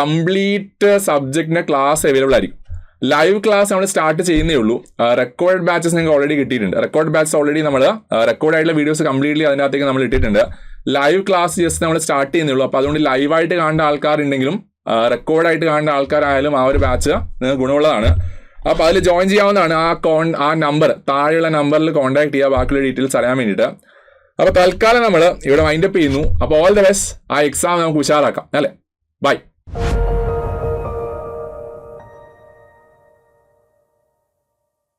Speaker 1: കംപ്ലീറ്റ് സബ്ജക്റ്റിന്റെ ക്ലാസ് അവൈലബിൾ ആയിരിക്കും. ലൈവ് ക്ലാസ് നമ്മൾ സ്റ്റാർട്ട് ചെയ്യുന്നേ ഉള്ളൂ. റെക്കോർഡ് ബാച്ചസ് നിങ്ങൾക്ക് ഓൾറെഡി കിട്ടിയിട്ടുണ്ട്. റെക്കോർഡ് ബാച്ചസ് ഓൾറെഡി നമ്മൾ റെക്കോർഡ് ആയിട്ടുള്ള വീഡിയോസ് കംപ്ലീറ്റ്ലി അതിനകത്തേക്ക് നമ്മൾ ഇട്ടിട്ടുണ്ട്. ലൈവ് ക്ലാസ് ജസ്റ്റ് നമ്മൾ സ്റ്റാർട്ട് ചെയ്യുന്നേ ഉള്ളൂ. അപ്പോൾ അതുകൊണ്ട് ലൈവായിട്ട് കാണേണ്ട ആൾക്കാരുണ്ടെങ്കിലും റെക്കോർഡായിട്ട് കാണേണ്ട ആൾക്കാരായാലും ആ ഒരു ബാച്ച് നിങ്ങൾക്ക് ഗുണമുള്ളതാണ്. അപ്പോൾ അതിൽ ജോയിൻ ചെയ്യാവുന്നതാണ്. ആ നമ്പർ താഴെയുള്ള നമ്പറിൽ കോൺടാക്ട് ചെയ്യുക ബാക്കിയുള്ള ഡീറ്റെയിൽസ് അറിയാൻ വേണ്ടിയിട്ട്. അപ്പോൾ തൽക്കാലം നമ്മൾ ഇവിടെ വൈൻഡപ്പ് ചെയ്യുന്നു. അപ്പോൾ ഓൾ ദ ബെസ്റ്റ്. ആ എക്സാം നമുക്ക് ഉഷാറാക്കാം അല്ലേ. ബൈ.